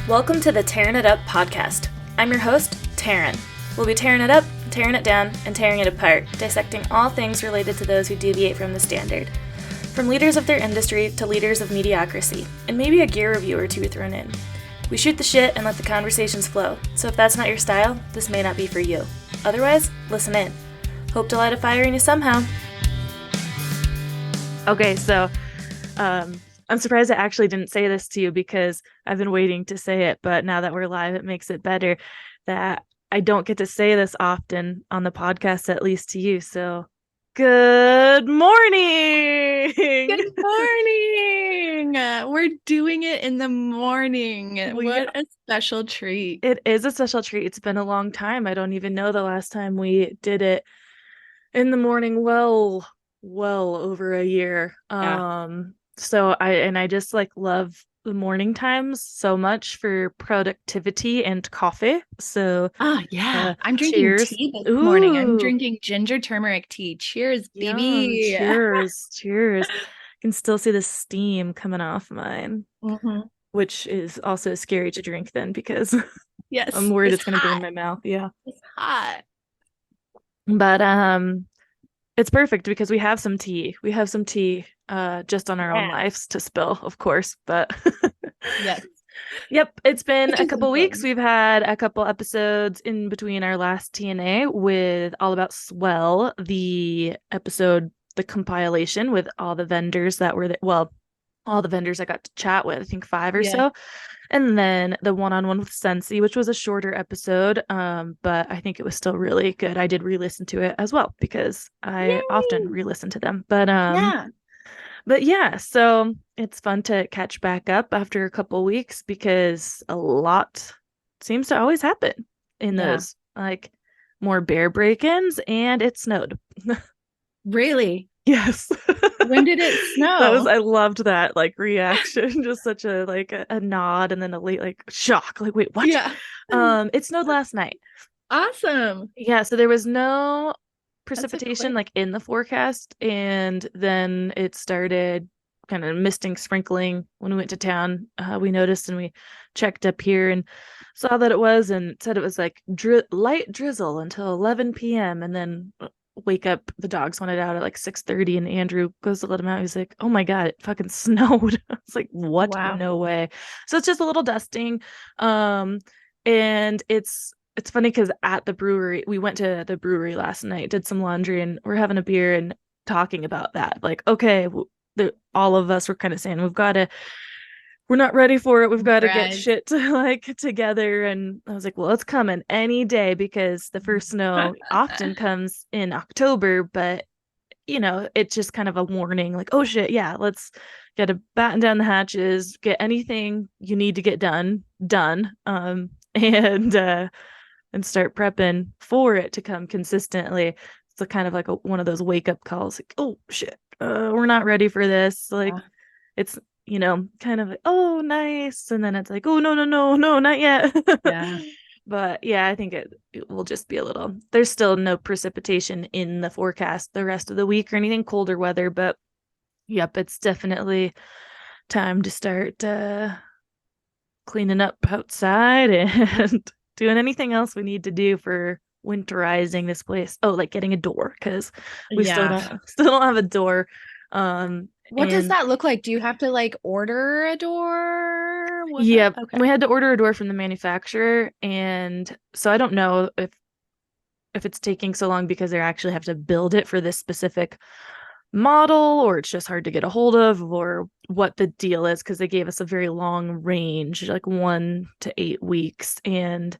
Welcome to the Tarin It Up podcast. I'm your host, Tarin. We'll be tearing it up, tearing it down, and tearing it apart, dissecting all things related to those who deviate from the standard. From leaders of their industry to leaders of mediocrity, and maybe a gear review or two thrown in. We shoot the shit and let the conversations flow, so if that's not your style, this may not be for you. Otherwise, listen in. Hope to light a fire in you somehow. Okay, so I'm surprised I actually didn't say this to you because I've been waiting to say it, but now that we're live, it makes it better that I don't get to say this often on the podcast, at least to you. So good morning. Good morning. We're doing it in the morning. What a special treat. It is a special treat. It's been a long time. I don't even know the last time we did it in the morning. Well over a year. Yeah. So I just love the morning times so much for productivity and coffee. So I'm drinking cheers. tea this morning. I'm drinking ginger turmeric tea. Cheers, baby. Cheers. I can still see the steam coming off mine, which is also scary to drink then because yes, I'm worried it's gonna burn my mouth. Yeah, it's hot. But it's perfect because we have some tea. We have some tea just on our own lives to spill, of course. But yes. Yep, it's been a couple weeks. We've had a couple episodes in between our last TNA with All About Swell, the episode, the compilation with all the vendors that were there. Well, all the vendors I got to chat with, I think 5 or so. And then the one-on-one with Sensi, which was a shorter episode, but I think it was still really good. I did re-listen to it as well because I often re-listen to them. But yeah, so it's fun to catch back up after a couple weeks because a lot seems to always happen in those, like more bear break-ins, and it snowed. Really? Yes. When did it snow? I loved that reaction. Just such a nod and then a late shock. Wait, what? Yeah. It snowed last night. Awesome. Yeah, so there was no precipitation in the forecast, and then it started kind of misting, sprinkling when we went to town. We noticed and we checked up here and saw that it was, and it said it was light drizzle until 11 p.m. and then wake up, the dogs wanted out at 6:30, and Andrew goes to let him out. He's like, oh my god, it fucking snowed. It's like, what? Wow. No way. So it's just a little dusting, and it's funny because at the brewery, we went to the brewery last night, did some laundry, and we're having a beer and talking about that. Okay, all of us were kind of saying we're not ready for it. We've got to get shit together. And I was like, well, it's coming any day because the first snow often comes in October, but it's just kind of a warning, oh shit, yeah, let's get to batten down the hatches, get anything you need to get done, and start prepping for it to come consistently. It's kind of one of those wake up calls, oh shit, we're not ready for this. It's kind of oh nice, and then it's oh no, not yet. Yeah. But yeah, I think it will just be a little, there's still no precipitation in the forecast the rest of the week or anything colder weather, but yep, it's definitely time to start cleaning up outside and doing anything else we need to do for winterizing this place. Oh, getting a door, because we still don't have a door. What does that look like? Do you have to order a door? Yeah, okay. We had to order a door from the manufacturer, and so I don't know if it's taking so long because they actually have to build it for this specific model, or it's just hard to get a hold of, or what the deal is, because they gave us a very long range, 1 to 8 weeks, and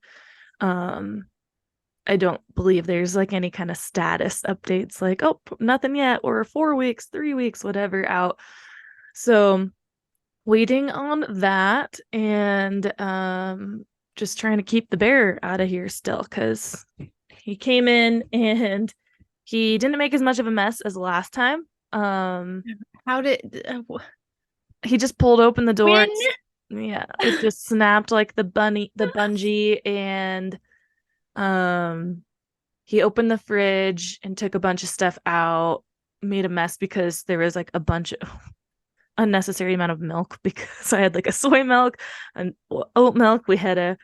I don't believe there's any kind of status updates oh, nothing yet, or 4 weeks, 3 weeks, whatever out. So waiting on that, and just trying to keep the bear out of here still, because he came in and he didn't make as much of a mess as last time. How did he just pulled open the door? Yeah, it just snapped the bungee, and he opened the fridge and took a bunch of stuff out, made a mess because there was a bunch of unnecessary amount of milk because I had like a soy milk, an oat milk. We had a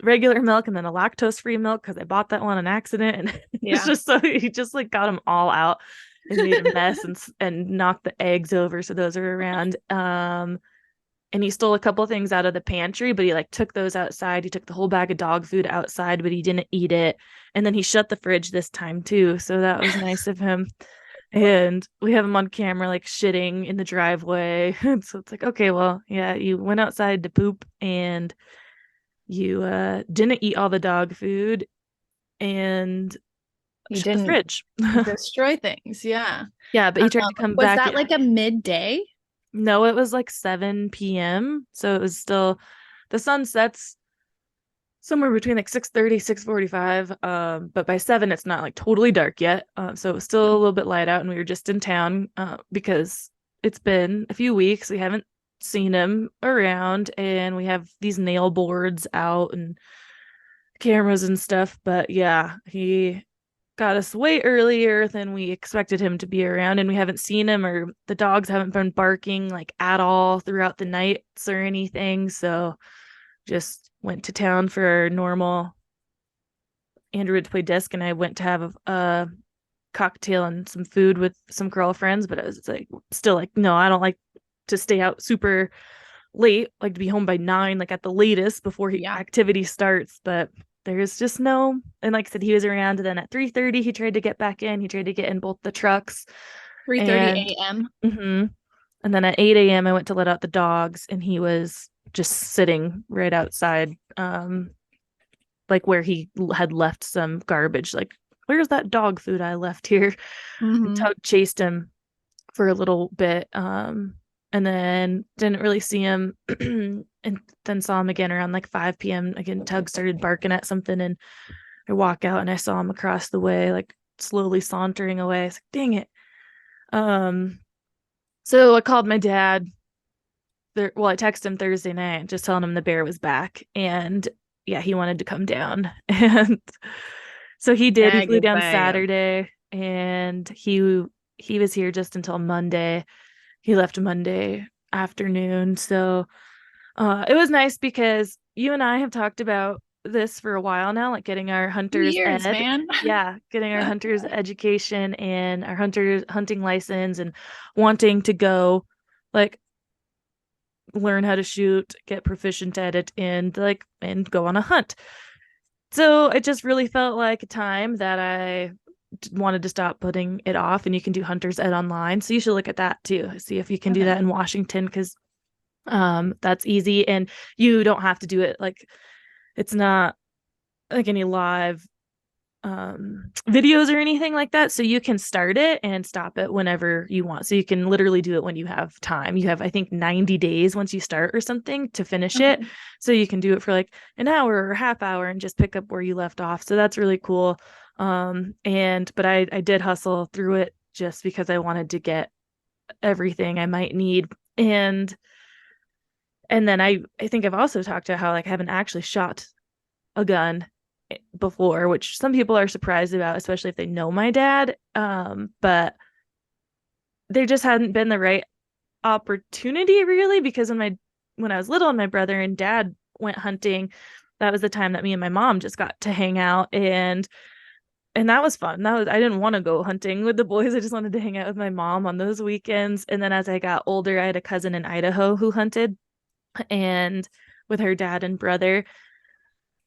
regular milk and then a lactose free milk because I bought that one on accident. And it's Yeah. just so he just like got them all out and made a mess and knocked the eggs over. So those are around. And he stole a couple things out of the pantry, but he like took those outside. He took the whole bag of dog food outside, but he didn't eat it. And then he shut the fridge this time too. So that was nice of him. And we have him on camera like shitting in the driveway. And so it's like, okay, well, yeah, you went outside to poop and you didn't eat all the dog food and You shut the didn't fridge. destroy things. Yeah. Yeah, but he tried to come Was back. that like a midday? No, it was like 7 p.m. So it was still the sun sets somewhere between like 6:30, 6:45. But by 7 it's not like totally dark yet. So it was still a little bit light out and we were just in town because it's been a few weeks. We haven't seen him around and we have these nail boards out and cameras and stuff. But yeah, he got us way earlier than we expected him to be around, and we haven't seen him or the dogs haven't been barking like at all throughout the nights or anything. So just went to town for our normal Andrew went to play disc and I went to have a cocktail and some food with some girlfriends, but I was like still like, no, I don't like to stay out super late, like to be home by 9, like at the latest before Yeah. activity starts. But there's just no, and like I said, he was around. And then at 3:30, he tried to get back in. He tried to get in both the trucks, 3:30 and a.m. and then at 8 a.m. I went to let out the dogs, and he was just sitting right outside, like where he had left some garbage. Like, where's that dog food I left here? And Mm-hmm. Tug chased him for a little bit, and then didn't really see him and then saw him again around like 5 p.m. Again, Tug started barking at something and I walk out and I saw him across the way, like slowly sauntering away. I was like, dang it. um so I called my dad there. Well, I texted him Thursday night just telling him the bear was back, and yeah, he wanted to come down. And so he did. He Yeah, flew good down bye. Saturday and he was here just until Monday. He left Monday afternoon. So it was nice because you and I have talked about this for a while now, like getting our 2 years, man. yeah, getting our hunter's education and our hunting license and wanting to go like learn how to shoot, get proficient at it and go on a hunt. So it just really felt like a time that I wanted to stop putting it off. And you can do hunter's ed online. So you should look at that too. See if you can do Okay. that in Washington because that's easy and you don't have to do it like it's not like any live videos or anything like that. So you can start it and stop it whenever you want. So you can literally do it when you have time. You have, I think, 90 days once you start or something to finish it. Okay. So you can do it for like an hour or a half hour and just pick up where you left off. So that's really cool. And but I did hustle through it just because I wanted to get everything I might need. And then I think I've also talked about how like I haven't actually shot a gun before, which some people are surprised about, especially if they know my dad. But there just hadn't been the right opportunity really because when I was little and my brother and dad went hunting, that was the time that me and my mom just got to hang out and that was fun. That was I didn't want to go hunting with the boys. I just wanted to hang out with my mom on those weekends. And then as I got older, I had a cousin in Idaho who hunted and with her dad and brother.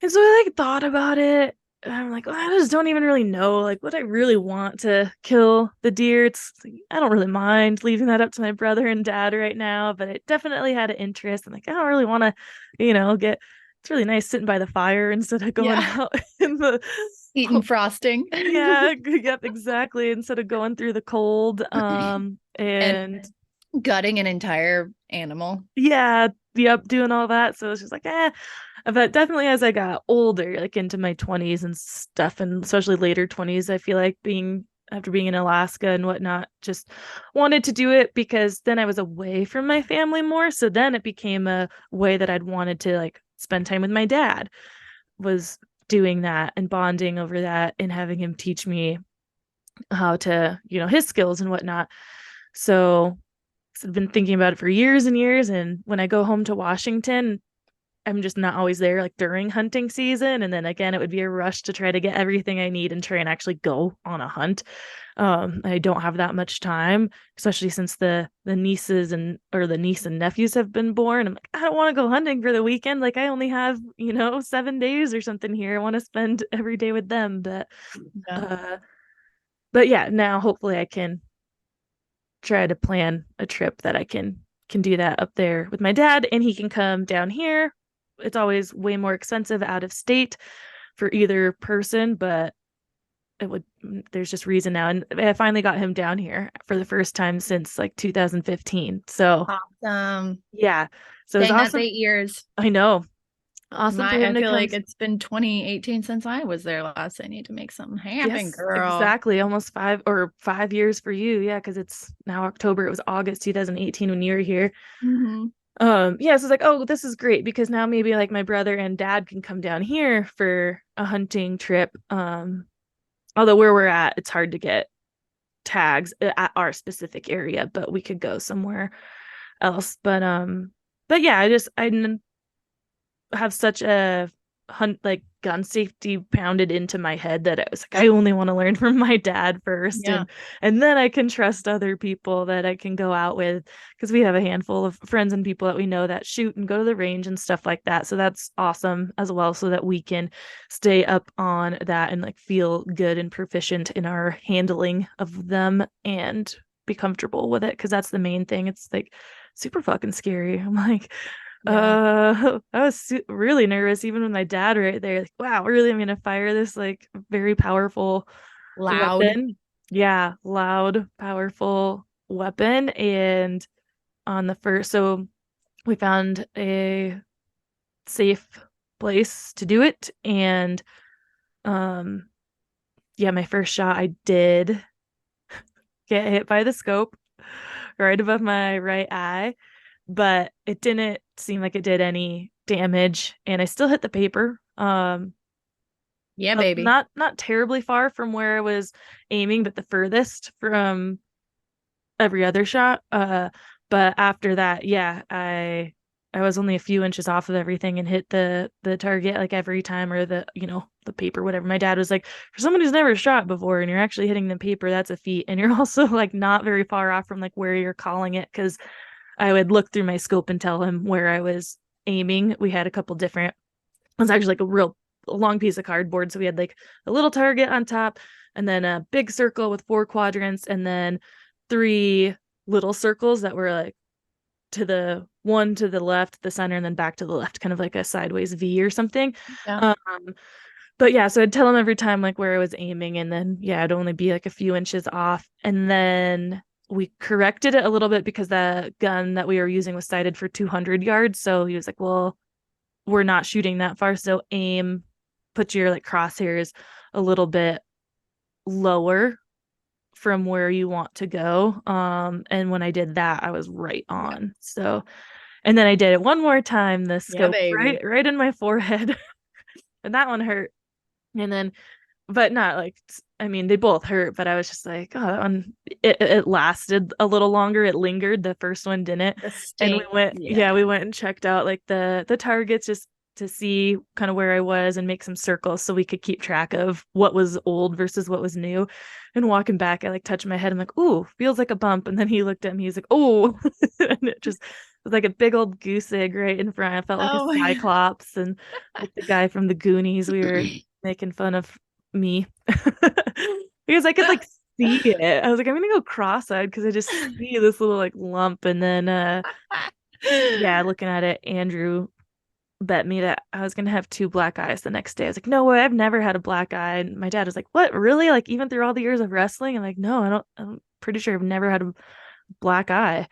And so I like thought about it. And I'm like, well, I just don't even really know like what I really want to kill the deer. It's like, I don't really mind leaving that up to my brother and dad right now, but it definitely had an interest. And like, I don't really want to, get it's really nice sitting by the fire instead of going Yeah. out in the Eating frosting. yeah, yep, exactly. Instead of going through the cold. And And gutting an entire animal. yeah, yep, doing all that. So it's just like, but definitely as I got older, like into my 20s and stuff, and especially later 20s, I feel like after being in Alaska and whatnot, just wanted to do it because then I was away from my family more. So then it became a way that I'd wanted to like spend time with my dad, was doing that and bonding over that and having him teach me how to, his skills and whatnot. So I've been thinking about it for years and years. And when I go home to Washington, I'm just not always there like during hunting season. And then again, it would be a rush to try to get everything I need and try and actually go on a hunt. I don't have that much time, especially since the nieces and or the niece and nephews have been born. I'm like, I don't want to go hunting for the weekend. Like I only have, 7 days or something here. I want to spend every day with them. Yeah. Uh but yeah, now hopefully I can try to plan a trip that I can do that up there with my dad and he can come down here. It's always way more expensive out of state for either person, but it would there's just reason now. And I finally got him down here for the first time since like 2015. So Awesome. yeah. So it was Dang, that's awesome. 8 years. I know. Awesome for him I to feel come. like it's been 2018 since I was there last. I need to make something happen, Yes, girl. exactly. Almost 5 years for you. Yeah, because it's now October. It was August 2018 when you were here. Hmm. Yeah, so it's like, oh, this is great because now maybe like my brother and dad can come down here for a hunting trip. Although where we're at, it's hard to get tags at our specific area, but we could go somewhere else. But yeah, I have such a hunt like gun safety pounded into my head that it was like I only want to learn from my dad first Yeah. and then I can trust other people that I can go out with because we have a handful of friends and people that we know that shoot and go to the range and stuff like that. So that's awesome as well so that we can stay up on that and like feel good and proficient in our handling of them and be comfortable with it because that's the main thing. It's like super fucking scary. I'm like Yeah. I was really nervous even with my dad right there. Like, wow, really? I'm gonna fire this like very powerful Loud. weapon. Yeah, loud, powerful weapon. And on the first, so we found a safe place to do it. And um, yeah, my first shot, I did get hit by the scope right above my right eye, but it didn't seem like it did any damage. And I still hit the paper. Yeah, baby. Not terribly far from where I was aiming, but the furthest from every other shot. But after that, yeah, I was only a few inches off of everything and hit the target like every time or the paper, whatever. My dad was like, for someone who's never shot before and you're actually hitting the paper, that's a feat. And you're also like not very far off from like where you're calling it because I would look through my scope and tell him where I was aiming. We had a couple different it was actually like a real long piece of cardboard. So we had like a little target on top and then a big circle with 4 quadrants and then three little circles that were like to the one to the left, the center, and then back to the left, kind of like a sideways V or something. Yeah. Um, but yeah, so I'd tell him every time like where I was aiming, and then yeah, it'd only be like a few inches off. And then we corrected it a little bit because the gun that we were using was sighted for 200 yards. So he was like, well, we're not shooting that far. So put your like crosshairs a little bit lower from where you want to go. And when I did that, I was right Yeah. on. So, and then I did it one more time, the Yeah, scope baby. right in my forehead. And that one hurt. And then, but not like, I mean, they both hurt, but I was just like, oh, that one, it lasted a little longer. It lingered. The first one didn't. The And we sting. went, yeah, we Yeah. went and checked out like the targets just to see kind of where I was and make some circles so we could keep track of what was old versus what was new. And walking back, I like touched my head. I'm like, ooh, feels like a bump. And then he looked at me. He's like, oh, and it just was like a big old goose egg right in front. I felt like a Oh my cyclops and like the guy from the Goonies. We were making fun of me because I could like see it. I was like, I'm gonna go cross-eyed because I just see this little like lump. And then yeah, looking at it, Andrew bet me that I was gonna have two black eyes the next day. I was like, no way, I've never had a black eye. And my dad was like, what, really? Like even through all the years of wrestling? I'm like, no, I'm pretty sure I've never had a black eye.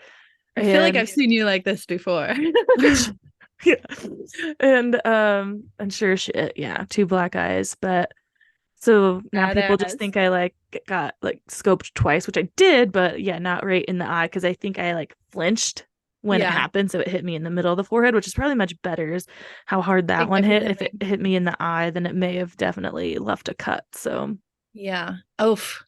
I feel like And I've seen you like this before. yeah. And sure shit, yeah, two black eyes. But so now people just Badass. think I like got like scoped twice, which I did, but yeah, not right in the eye because I think I like flinched when it Yeah, happened. So it hit me in the middle of the forehead, which is probably much better is how hard that one hit. If it significantly. hit me in the eye, then it may have definitely left a cut. So Yeah. Oof.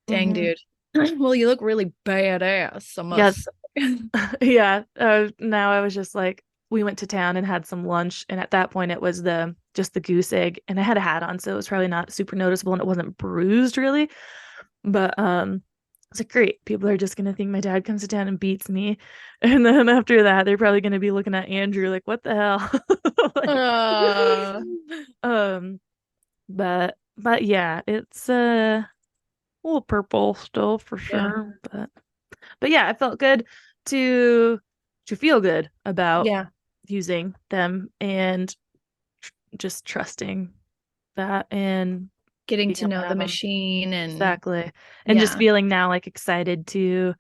Dang, mhm. dude. Well, you look really badass, I Yeah, must say. yeah. Now I was just like, we went to town and had some lunch, and at that point it was the just the goose egg, and I had a hat on, so it was probably not super noticeable, and it wasn't bruised really. But it's like great. People are just gonna think my dad comes to town and beats me, and then after that, they're probably gonna be looking at Andrew like, what the hell? Like, Uh, um, but yeah, it's a little purple still for yeah. sure, but yeah, I felt good to feel good about Yeah. using them and just trusting that and Getting being to able to know the have them. machine and Exactly. And just yeah, feeling now like excited to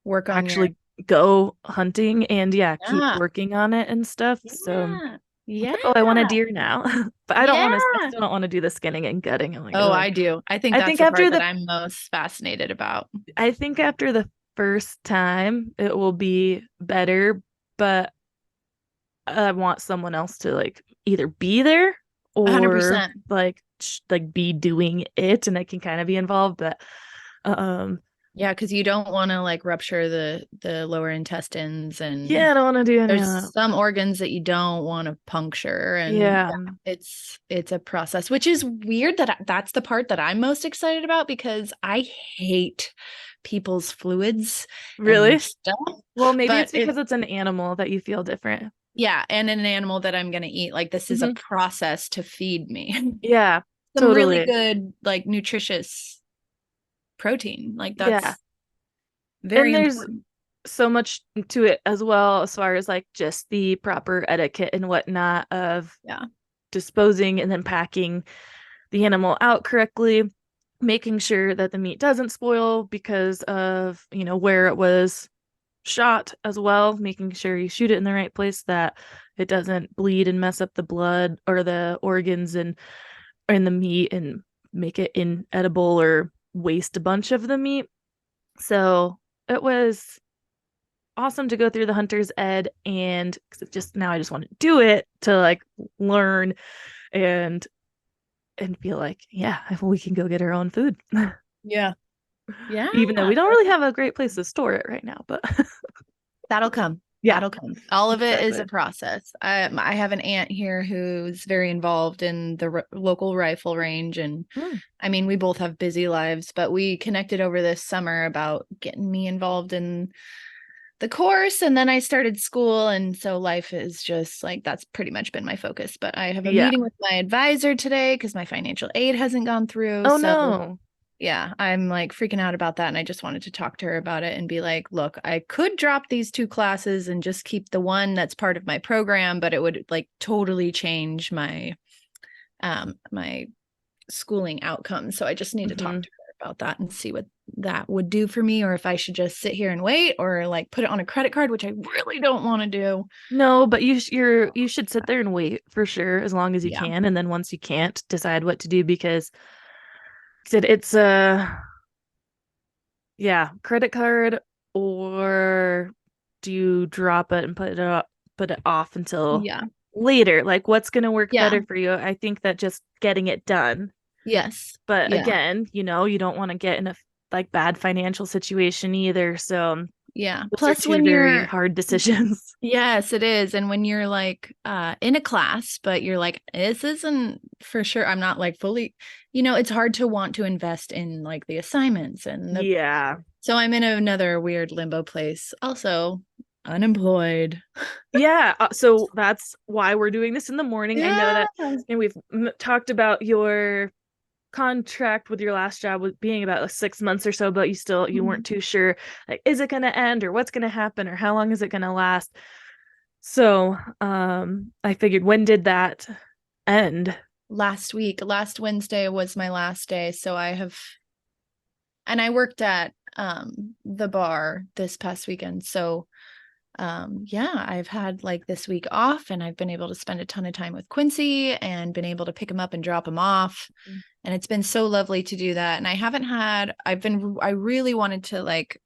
work on your actually go hunting and yeah, keep yeah. working on it and stuff. So Yeah. it's like, oh, I want a Yeah. deer now. But I Yeah. still don't want to do the skinning and gutting. I'm like, Oh, oh, I do. I think I that's think the part after that the I'm most fascinated about. I think after the first time it will be better, but I want someone else to like either be there or 100%. like be doing it and I can kind of be involved, but um Yeah, because you don't want to like rupture the lower intestines, yeah, and I don't want to do any of there's that. some organs that you don't want to puncture, and Yeah, yeah, it's a process, which is weird that that's the part that I'm most excited about because I hate people's fluids and really? stuff. Well, maybe But it's because it's an animal that you feel different. yeah, and an animal that I'm gonna eat. Like this is a Hmm. process to feed me. Yeah, Some really totally. good, like nutritious protein. Like Yeah. that's very And there's important. so much to it as well as far as like just the proper etiquette and whatnot of Yeah. disposing and then packing the animal out correctly, making sure that the meat doesn't spoil because of, where it was shot as well, making sure you shoot it in the right place that it doesn't bleed and mess up the blood or the organs and the meat and make it inedible or waste a bunch of the meat. So it was awesome to go through the hunter's ed and just now I just want to do it to like learn and feel like, yeah, we can go get our own food. Yeah. Yeah. Even though we don't really have a great place to store it right now, but That'll come. yeah, That'll come. All of it is a exactly. process. I have an aunt here who's very involved in the local rifle range. And Mm, I mean, we both have busy lives, but we connected over this summer about getting me involved in the course. And then I started school. And so life is just like that's pretty much been my focus. But I have a yeah. meeting with my advisor today because my financial aid hasn't gone through. Oh So no. yeah, I'm like freaking out about that. And I just wanted to talk to her about it and be like, look, I could drop these two classes and just keep the one that's part of my program, but it would like totally change my schooling outcomes. So I just need to talk Hmm. to her about that and see what that would do for me, or if I should just sit here and wait or like put it on a credit card, which I really don't want to do. No, but you should sit there and wait for sure as long as you Yeah. can, and then once you can't, decide what to do because it's yeah, credit card or do you drop it and put it off until Yeah. later? Like what's going to work Yeah. better for you? I think that just getting it done. Yes. But Yeah. again, you don't want to get in a like bad financial situation either. So Yeah. those are Plus, two when very you're hard decisions. yes, it is. And when you're like in a class, but you're like, this isn't for sure. I'm not like fully, it's hard to want to invest in like the assignments and the Yeah. so I'm in another weird limbo place. Also, unemployed. Yeah, so that's why we're doing this in the morning. I know Yeah. that, and we've talked about your contract with your last job with being about like 6 months or so, but you weren't Mhm. too sure, like, is it going to end or what's going to happen or how long is it going to last? So, I figured, when did that end? Last week, last Wednesday was my last day. And I worked at the bar this past weekend. So yeah, I've had like this week off and I've been able to spend a ton of time with Quincy and been able to pick him up and drop him off. And it's been so lovely to do that. And I really wanted to like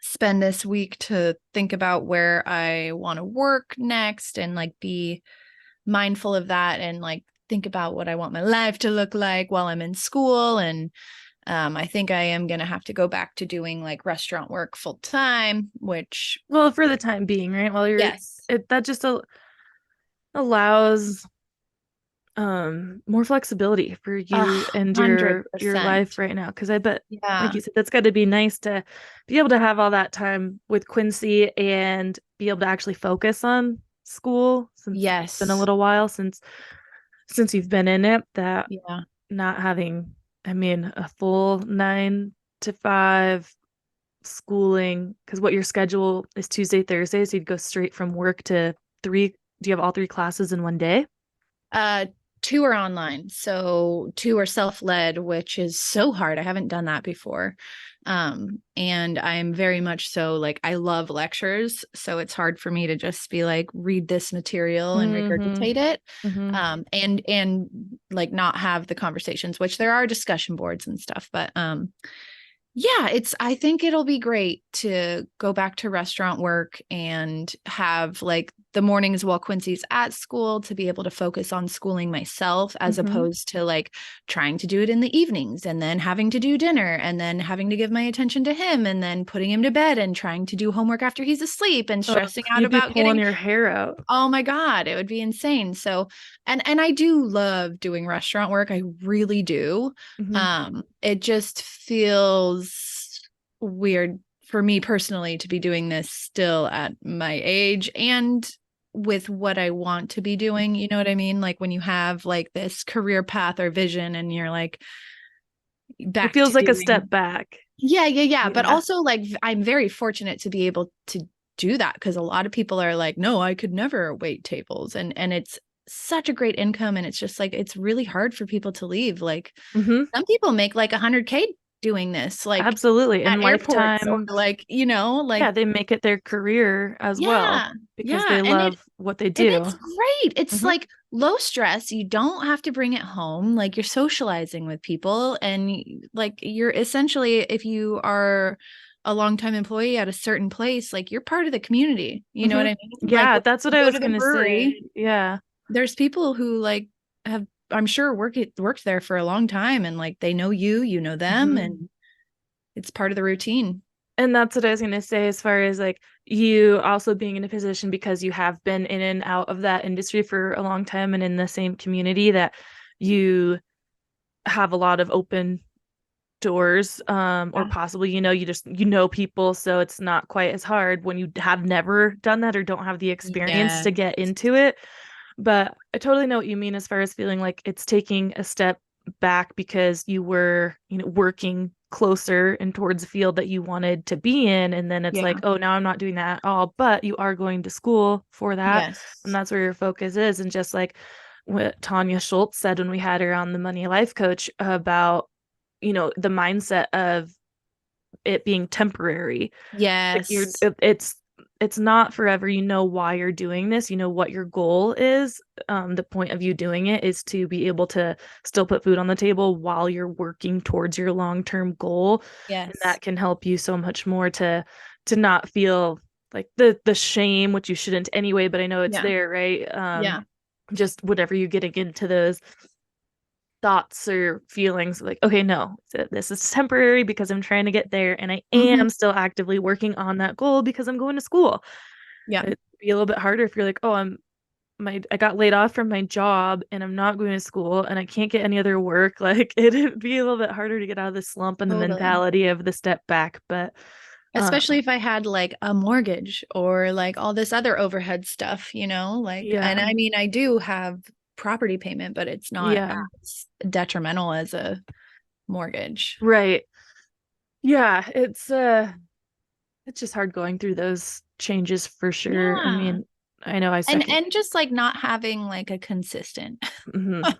spend this week to think about where I want to work next and like be mindful of that and like think about what I want my life to look like while I'm in school. And I think I am going to have to go back to doing like restaurant work full time, which, Well, for the time being, right? While you're yes, that just allows more flexibility for a you and hundred your life percent. right now, because I bet, like Yeah. you said, that's got to be nice to be able to have all that time with Quincy and be able to actually focus on school, since it's been a Yes. little while since you've been in it, that Yeah. not having, I mean, a full 9 to 5 schooling, because what your schedule is Tuesday, Thursday, so you'd go straight from work to three. Do you have all three classes in one day? Uh, two are online. So two are self-led, which is so hard. I haven't done that before. And I'm very much so like I love lectures. So it's hard for me to just be like, read this material and Mm-hmm. regurgitate it. Mm-hmm. And like not have the conversations, which there are discussion boards and stuff, but yeah, I think it'll be great to go back to restaurant work and have like the mornings while Quincy's at school to be able to focus on schooling myself as Mm-hmm. opposed to like trying to do it in the evenings and then having to do dinner and then having to give my attention to him and then putting him to bed and trying to do homework after he's asleep and Oh, stressing out you'd be about pulling getting, your hair out. oh my God, it would be insane. So, and I do love doing restaurant work. I really do. Mm-hmm. It just feels weird for me personally to be doing this still at my age and with what I want to be doing. You know what I mean? Like when you have like this career path or vision and you're like It back feels to like a step doing, back. yeah, yeah, yeah. But Yeah. also, like, I'm very fortunate to be able to do that because a lot of people are like, no, I could never wait tables. And it's such a great income. And it's just like, it's really hard for people to leave. Like, Mm-hmm. some people make like 100K doing this, like Absolutely. And at airports or lifetime, like, you know, yeah, like, they make it their career as well yeah, because yeah. they love what they And do. it's great. It's Mm-hmm. like low stress. You don't have to bring it home. Like you're socializing with people and like you're essentially, if you are a longtime employee at a certain place, like you're part of the community. You know Mm-hmm. what I mean? Like Yeah, when that's what you I go was to the gonna say. brewery, Yeah. there's people who like have, I'm sure worked there for a long time and like they know you, you know them, Mm-hmm. and it's part of the routine. And that's what I was gonna say, as far as like you also being in a position because you have been in and out of that industry for a long time and in the same community, that you have a lot of open doors, or Yeah. possibly, you just people, so it's not quite as hard when you have never done that or don't have the experience Yeah. to get into it. But I totally know what you mean, as far as feeling like it's taking a step back because you were, working closer and towards the field that you wanted to be in. And then it's like, Yeah. oh, now I'm not doing that at all, but you are going to school for that. And Yes. that's where your focus is. And just like what Tanya Schultz said when we had her on the Money Life Coach about, the mindset of it being temporary. Like Yes. it's not forever. You know why you're doing this. You know what your goal is. The point of you doing it is to be able to still put food on the table while you're working towards your long-term goal. And Yes. that can help you so much more to not feel like the shame, which you shouldn't anyway, but I know it's Yeah. there, right? Yeah. Just whatever you're getting into those thoughts or feelings like, okay, no, this is temporary because I'm trying to get there, and I am Hmm. still actively working on that goal because I'm going to school. Yeah. It'd be a little bit harder if you're like, oh, I got laid off from my job and I'm not going to school and I can't get any other work. Like it'd be a little bit harder to get out of the slump and the Totally. mentality of the step back. But Especially if I had like a mortgage or like all this other overhead stuff, you know, like, and yeah, I mean, I do have property payment, but it's not yeah, as detrimental as a mortgage. right. Yeah, it's just hard going through those changes for sure. I Yeah. mean, I know I second. And just like not having like a consistent, Mhm.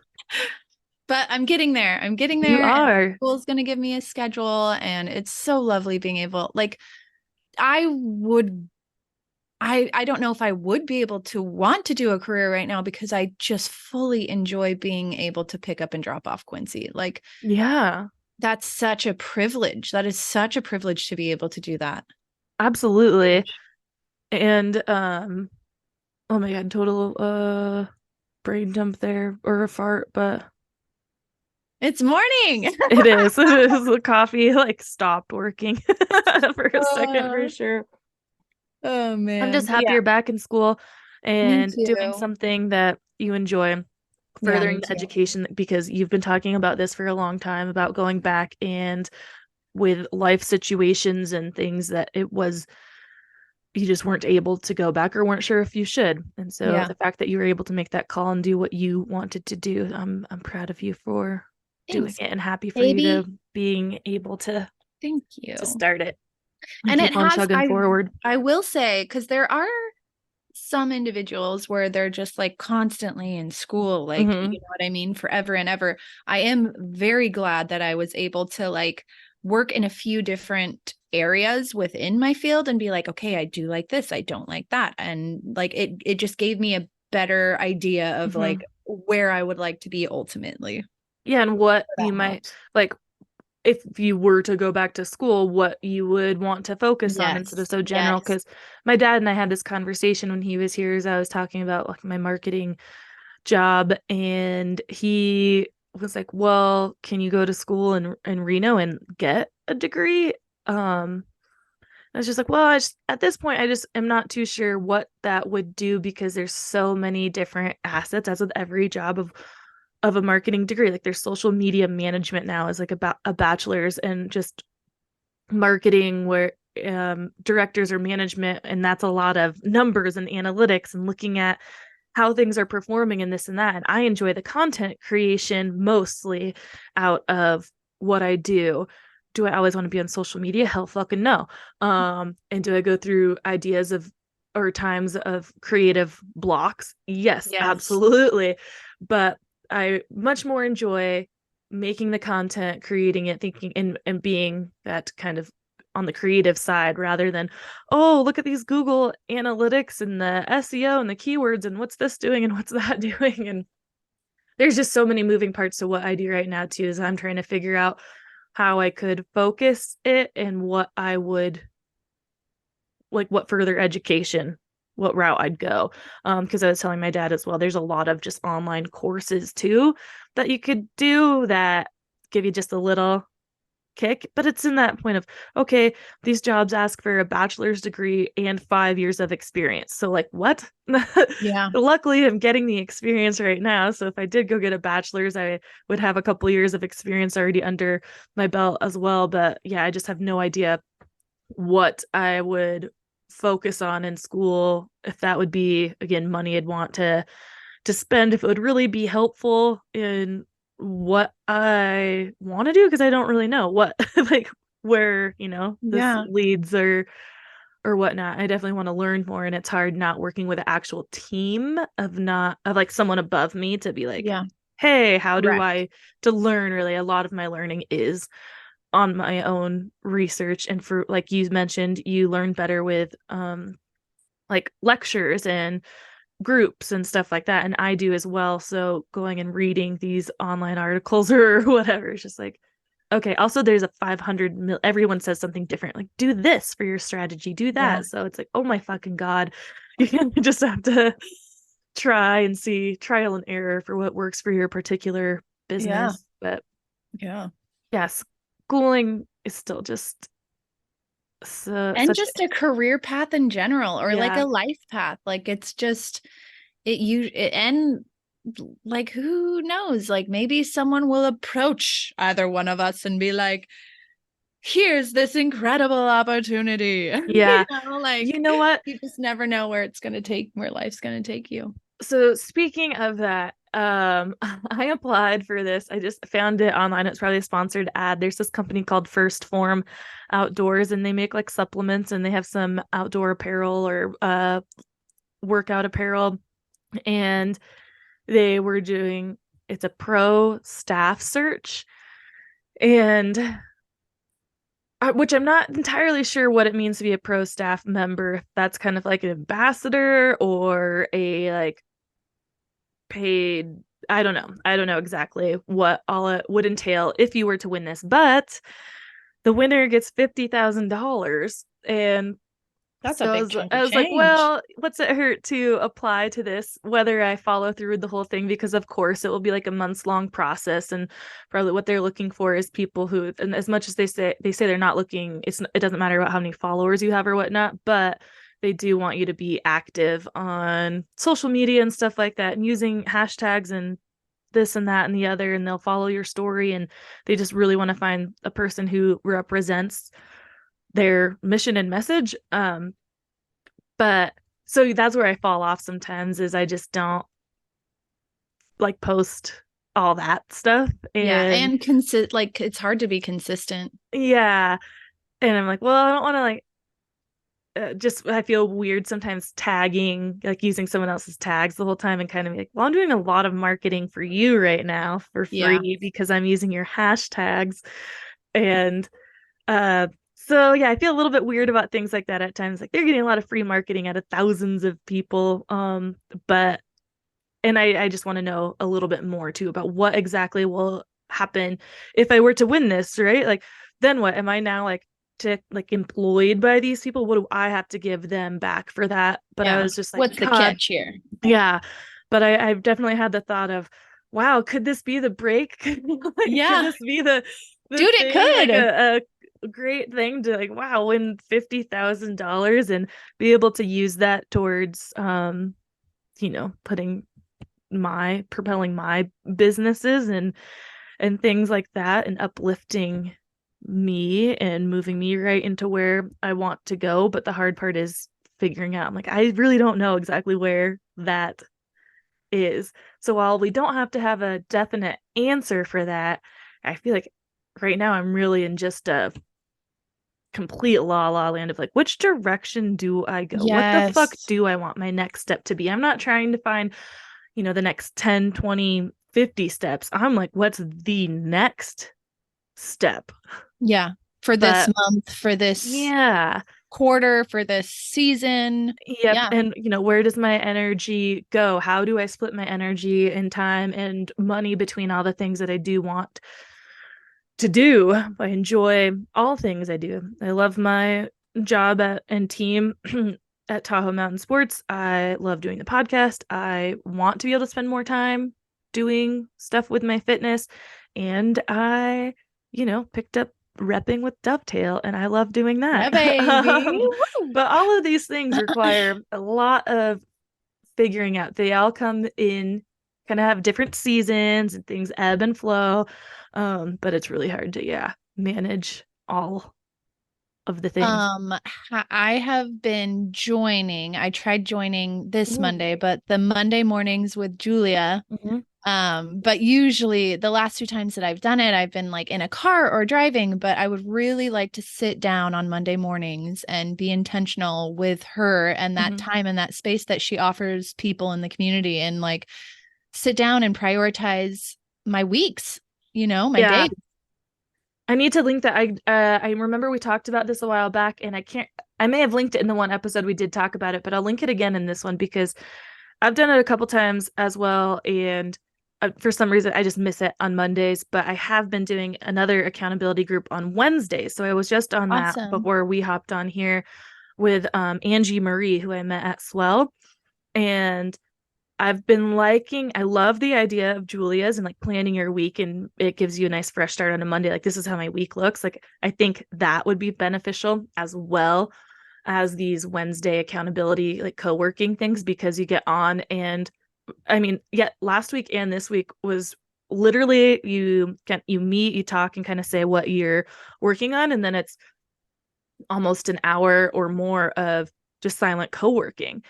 but I'm getting there. I'm getting You there and are. school's going to give me a schedule and it's so lovely being able like I would I don't know if I would be able to want to do a career right now because I just fully enjoy being able to pick up and drop off Quincy. Like Yeah, that's such a privilege. That is such a privilege to be able to do that. absolutely. And oh my God, total brain dump there, or a fart, but It's morning. It is. It is. The coffee like stopped working for a second for Oh, sure. oh I'm man. just But happy yeah, you're back in school me and doing too. something that you enjoy, Yeah, furthering me the too. education because you've been talking about this for a long time about going back and with life situations and things that it was you just weren't able to go back or weren't sure if you should. And so Yeah. the fact that you were able to make that call and do what you wanted to do, I'm proud of you for doing Thanks, it and happy for you to baby. being able Thank to you. start it and And it keep on has, chugging forward. I will say, because there are some individuals where they're just like constantly in school, like, you Mm-hmm. know what I mean, forever and ever. I am very glad that I was able to like work in a few different areas within my field and be like, okay, I do like this, I don't like that. And like it just gave me a better idea of Mm-hmm. like where I would like to be ultimately. Yeah, and what So you that might helps. like if you were to go back to school, what you would want to focus on instead of Yes. so general. Yes. Because my dad and I had this conversation when he was here as I was talking about like my marketing job, and he was like, "Well, can you go to school in Reno and get a degree?" I was just like, "Well, at this point, I just am not too sure what that would do because there's so many different assets, as with every job of a marketing degree. Like there's social media management now is like about a bachelor's and just marketing where directors or management, and that's a lot of numbers and analytics and looking at how things are performing and this and that. And I enjoy the content creation mostly out of what I do. Do I always want to be on social media? Hell fucking no. And do I go through ideas of or times of creative blocks? Yes, Yes. absolutely. But I much more enjoy making the content, creating it, thinking and being that kind of on the creative side rather than, oh, look at these Google analytics and the SEO and the keywords and what's this doing and what's that doing. And there's just so many moving parts to what I do right now too, is I'm trying to figure out how I could focus it and what I would like what further education what route I'd go. Because I was telling my dad as well, there's a lot of just online courses too that you could do that give you just a little kick, but it's in that point of okay, these jobs ask for a bachelor's degree and 5 years of experience. So like what? Yeah. Luckily, I'm getting the experience right now. So if I did go get a bachelor's, I would have a couple years of experience already under my belt as well. But yeah, I just have no idea what I would focus on in school, if that would be again money I'd want to spend, if it would really be helpful in what I want to do, because I don't really know what like where, this Yeah. leads or whatnot. I definitely want to learn more, and it's hard not working with an actual team of not of like someone above me to be like, Yeah. hey, how do Correct. I to learn really. A lot of my learning is on my own research, and for like you mentioned, you learn better with like lectures and groups and stuff like that, and I do as well. So going and reading these online articles or whatever is just like okay. Also, there's a 500 everyone says something different, like do this for your strategy, do Yeah. that. So it's like, oh my fucking god, you just have to try and see trial and error for what works for your particular Yeah. business. But Yeah. yes, schooling is still just And such just a career path in general or like yeah. a life path. Like it's just and like who knows? Like maybe someone will approach either one of us and be like, here's this incredible opportunity. Yeah. You Like know what? you just never know where it's gonna take, where life's gonna take you. So speaking of that, I applied for this. I just found it online. It's probably a sponsored ad. There's this company called First Form Outdoors, and they make like supplements, and they have some outdoor apparel or workout apparel. And they were doing it's a pro staff search, and which I'm not entirely sure what it means to be a pro staff member. If that's kind of like an ambassador or a like paid. I don't know exactly what all it would entail if you were to win this, but the winner gets $50,000, and That's a So big chunk I of was like, change. well, what's it hurt to apply to this, whether I follow through with the whole thing? Because of course it will be like a months long process, and probably what they're looking for is people who, and as much as they say they're not looking, it doesn't matter about how many followers you have or whatnot, but they do want you to be active on social media and stuff like that, and using hashtags and this and that and the other, and they'll follow your story, and they just really want to find a person who represents their mission and message. But so that's where I fall off sometimes, is I just don't like post all that stuff. Yeah, And and like it's hard to be consistent. yeah, and I'm like, well, I don't want to like just I feel weird sometimes tagging, like using someone else's tags the whole time, and kind of like, well, I'm doing a lot of marketing for you right now for Yeah. free because I'm using your hashtags. And uh so yeah, I feel a little bit weird about things like that at times. Like they're getting a lot of free marketing out of thousands of people. But and I just want to know a little bit more too about what exactly will happen if I were to win this, right? Like, then what? Am I now like to like employed by these people? What do I have to give them back for that? But I Yeah. was just like, What's the God, catch here? yeah. But I've definitely had the thought of, wow, could this be the break? Like, could Yeah. this be the Dude, it thing? Like could. a great thing to like, wow, win $50,000 and be able to use that towards putting my propelling my businesses and things like that, and uplifting me and moving me right into where I want to go. But the hard part is figuring out, I'm like, I really don't know exactly where that is. So while we don't have to have a definite answer for that, I feel like right now I'm really in just a complete la land of like, which direction do I go? What the fuck Yes. do I want my next step to be? I'm not trying to find the next 10, 20, 50 steps. I'm like, what's the next step? Yeah. For this But month, for this yeah, quarter, for this season. yep. Yeah. And, where does my energy go? How do I split my energy and time and money between all the things that I do want to do? I enjoy all things I do. I love my job and team at Tahoe Mountain Sports. I love doing the podcast. I want to be able to spend more time doing stuff with my fitness. And I, picked up repping with Dovetail, and I love doing Yeah, that. baby. Woo. But all of these things require a lot of figuring out. They all come in, kind of have different seasons, and things ebb and flow. But it's really hard to, yeah, manage all of the things. Um, I have been joining. I tried joining this Ooh. Monday, but the Monday mornings with Julia. Mhm. But usually the last two times that I've done it, I've been like in a car or driving, but I would really like to sit down on Monday mornings and be intentional with her and that Mhm. time and that space that she offers people in the community, and like sit down and prioritize my weeks, my Yeah, days. I need to link that. I remember we talked about this a while back, and I may have linked it in the one episode we did talk about it, but I'll link it again in this one because I've done it a couple times as well, and for some reason I just miss it on Mondays. But I have been doing another accountability group on Wednesdays, so I was just on that Awesome. before we hopped on here with Angie Marie, who I met at Swell, and I love the idea of Julia's and like planning your week, and it gives you a nice fresh start on a Monday. Like, this is how my week looks. Like, I think that would be beneficial as well as these Wednesday accountability, like co-working things, because you get on and I mean, yeah, last week and this week was literally you meet, you talk and kind of say what you're working on, and then it's almost an hour or more of just silent co-working.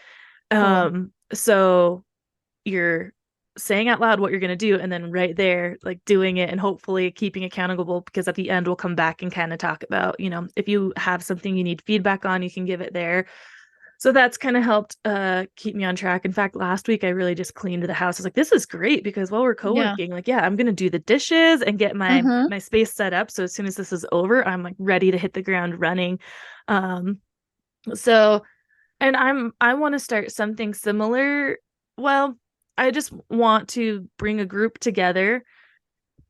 Cool. So you're saying out loud what you're going to do, and then right there like doing it, and hopefully keeping accountable, because at the end we'll come back and kind of talk about, if you have something you need feedback on, you can give it there. So that's kind of helped keep me on track. In fact, last week I really just cleaned the house. I was like, this is great, because while we're Yeah. co-working, like, yeah, I'm going to do the dishes and get my Uh-huh. my space set up, so as soon as this is over, I'm like ready to hit the ground running. um so and I want to start something similar. Well, I just want to bring a group together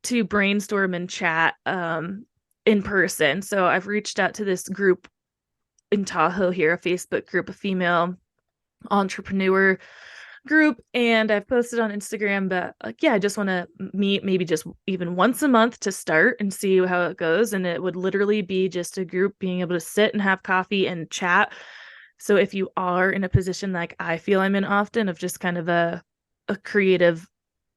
to brainstorm and chat in person. So I've reached out to this group in Tahoe here, a Facebook group, a female entrepreneur group, and I've posted on Instagram, but like, yeah, I just want to meet maybe just even once a month to start and see how it goes. And it would literally be just a group being able to sit and have coffee and chat. So if you are in a position like I feel I'm in often, of just kind of a creative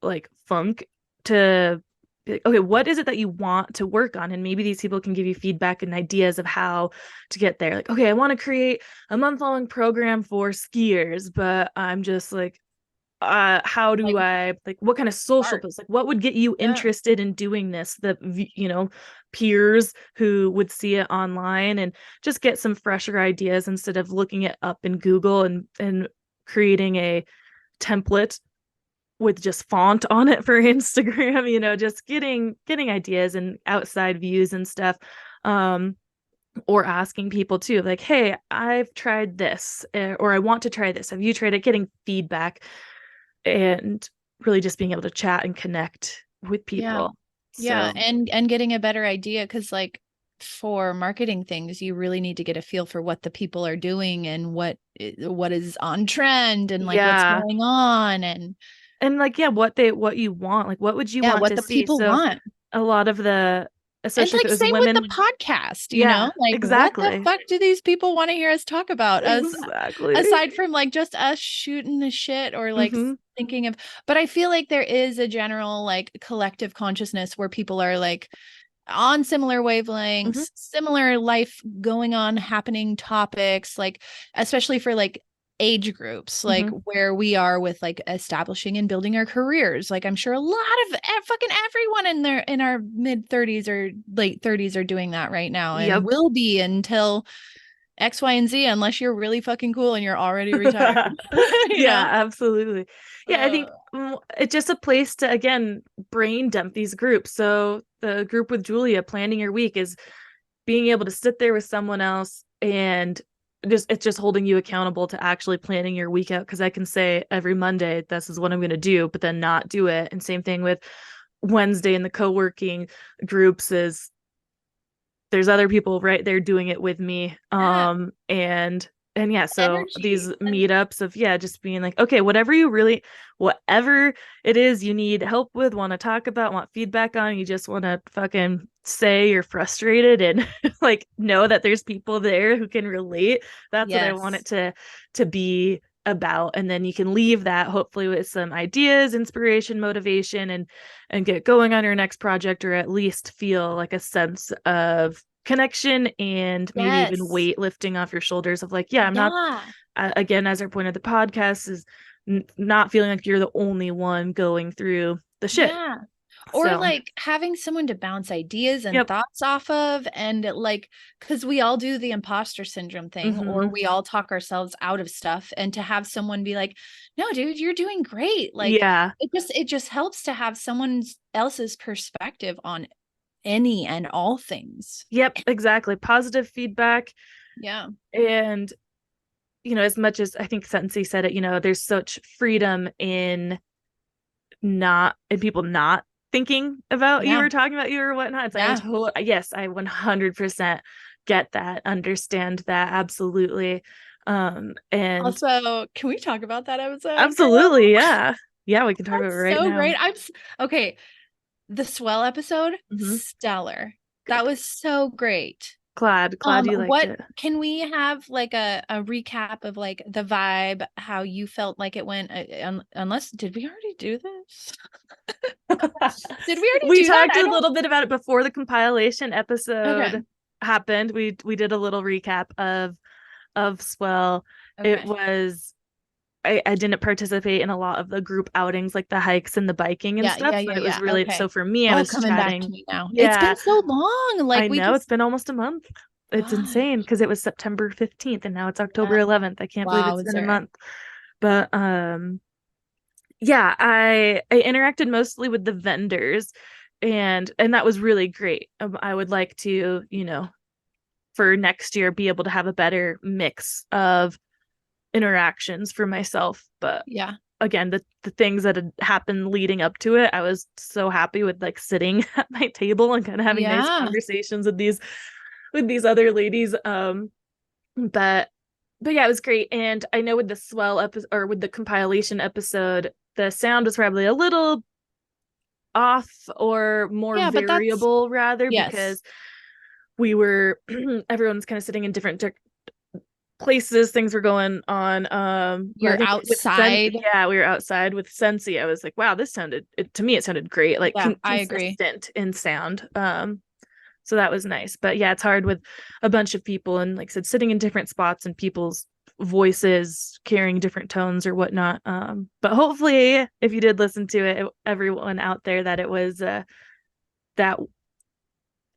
like funk, to be like, okay, what is it that you want to work on? And maybe these people can give you feedback and ideas of how to get there. Like, okay, I want to create a month-long program for skiers, but I'm just like, how do Like I, like, what kind of social art. posts, like what would get you Yeah. interested in doing this, the peers who would see it online, and just get some fresher ideas instead of looking it up in Google and creating a template with just font on it for Instagram, just getting ideas and outside views and stuff. Um, or asking people too, like, hey, I've tried this, or I want to try this. Have you tried it? Getting feedback and really just being able to chat and connect with Yeah. people. Yeah, So, and getting a better idea, because like for marketing things, you really need to get a feel for what the people are doing and what is on trend and like what's yeah. going on, and And like, yeah, what you want, like, what would you yeah, want what to the see? people So, want. a lot of the, And especially if like it was same with the women, podcast, yeah, like what the exactly. fuck do these people want to hear us talk about? Us Exactly. aside from like just us shooting the shit or like Mm-hmm. thinking of, but I feel like there is a general like collective consciousness where people are like on similar Mm-hmm. wavelengths, similar life going on, happening topics, like especially for like age groups, like Mm-hmm. where we are with like establishing and building our careers. Like I'm sure a lot of fucking everyone in our mid 30s or late 30s are doing that right now and Yep. will be until X, Y, and Z, unless you're really fucking cool and you're already retired. you Yeah, know? absolutely. Yeah, I think it's just a place to, again, brain dump these groups. So the group with Julia, planning your week, is being able to sit there with someone else and just, it's just holding you accountable to actually planning your week out. Because I can say every Monday, this is what I'm going to do, but then not do it. And same thing with Wednesday in the co-working groups, is there's other people right there doing it with me. Yeah. And yeah, so Energy. these meetups of, yeah, just being like, okay, whatever it is you need help with, want to talk about, want feedback on, you just want to fucking say you're frustrated and like know that there's people there who can relate. That's what I want Yes. it to be about. And then you can leave that hopefully with some ideas, inspiration, motivation, and get going on your next project, or at least feel like a sense of connection and maybe even Yes. weight lifting off your shoulders of like, yeah, I'm not, Yeah. again, as our point of the podcast is, not feeling like you're the only one going through the shit. Yeah. Or So, like having someone to bounce ideas and yep. thoughts off of. And like, because we all do the imposter syndrome thing, or Mm-hmm. we all talk ourselves out of stuff. And to have someone be like, no, dude, you're doing great. Like, Yeah. it just helps to have someone else's perspective on any and all things. Yep, exactly. Positive feedback. Yeah. And, as much as I think Sensi said it, there's such freedom in people not thinking about you Yeah. or talking about you or whatnot. It's like, Yeah. yes, I 100% get that, understand that, absolutely. And Also, can we talk about that episode, girl? absolutely, yeah. Yeah, we can talk about it That's right so now. great. Okay. The swell episode, Hmm. stellar. That Good. was so great. Glad you liked What it. can we have like a recap of like the vibe, how you felt like it went? Unless did we already do this? Did we already We do that? talked I a don't. little bit about it before the compilation Okay. episode happened. We did a little recap of Swell. It Okay. was, I didn't participate in a lot of the group outings, like the hikes and the biking and Yeah, stuff, yeah, but yeah, it was yeah. really, so Okay. for me, I All was coming back to chatting. me now. It's Yeah, been so long. I Like we know, it's just been almost a month. It's God. insane because it was September 15th and now it's October Yeah. 11th. I can't believe Wow, it's was been a there? month. But yeah, I interacted mostly with the vendors, and that was really great. I would like to, for next year, be able to have a better mix of interactions for myself. But Yeah. again, the things that had happened leading up to it, I was so happy with, like, sitting at my table and kind of having nice Yeah. conversations with these other ladies. But yeah, it was great. And I know with the swell episode, or with the compilation episode, the sound was probably a little off or more Yeah, but that's variable rather, yes. because we were everyone's kind of sitting in different places, things were going on. But I You're think with outside. yeah, we were outside with Sensi. I was like, wow, this sounded to me it sounded great, like Yeah, I agree. consistent in sound. So that was nice. But yeah, it's hard with a bunch of people, and like I said, sitting in different spots and people's voices carrying different tones or whatnot. But hopefully if you did listen to it, everyone out there, that it was that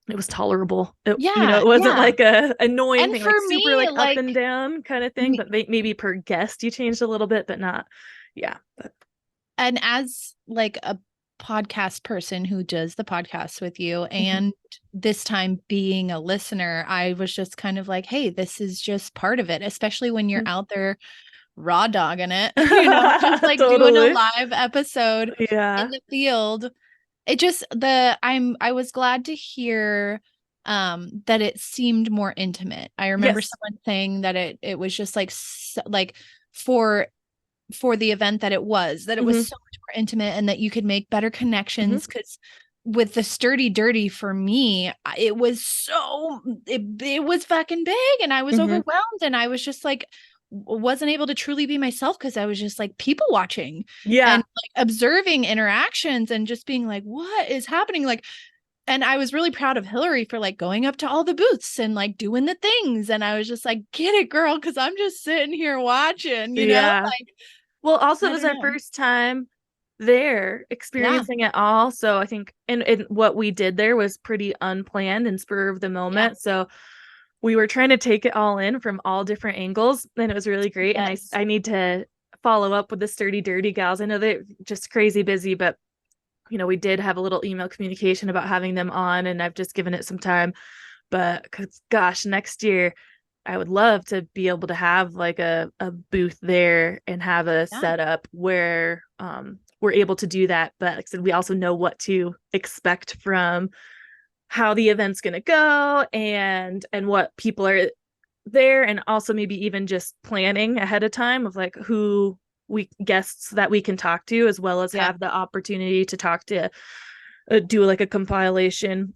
it was tolerable. It Yeah, wasn't yeah. like a annoying And thing, for like super me, like up like and down kind of thing, me, but maybe per guest you changed a little bit, but not, yeah. But and as like a podcast person who does the podcast with you, mhm, and this time being a listener, I was just kind of like, hey, this is just part of it, especially when you're mhm. out there raw dogging it, you know, just like doing a Totally. live episode in Yeah. the field. It just the I was glad to hear that it seemed more intimate. I remember Yes. someone saying that it was just like like for the event that it was Hmm. so much more intimate, and that you could make better Hmm. connections, because with the sturdy dirty, for me, it was it was fucking big, and I was Hmm. overwhelmed, and I was just like wasn't able to truly be myself, because I was just like people watching and Yeah. like observing interactions and just being like, what is happening? Like, and I was really proud of Hillary for like going up to all the booths and like doing the things. And I was just like, get it, girl, because I'm just sitting here watching, you know? Yeah. Like, Well, also it I was don't our know. first time there Yeah. experiencing it all. So I think and what we did there was pretty unplanned and spur of the Yeah. moment. So we were trying to take it all in from all different angles, and it was really great. And Yes. I need to follow up with the Sturdy Dirty gals. I know they're just crazy busy, but we did have a little email communication about having them on, and I've just given it some time. But cause gosh, next year I would love to be able to have like a booth there and have a Yeah. setup where we're able to do that. But like I said, we also know what to expect from how the event's going to go and what people are there, and also maybe even just planning ahead of time of like who we guests that we can talk to, as well as Yeah. have the opportunity to talk to do like a compilation,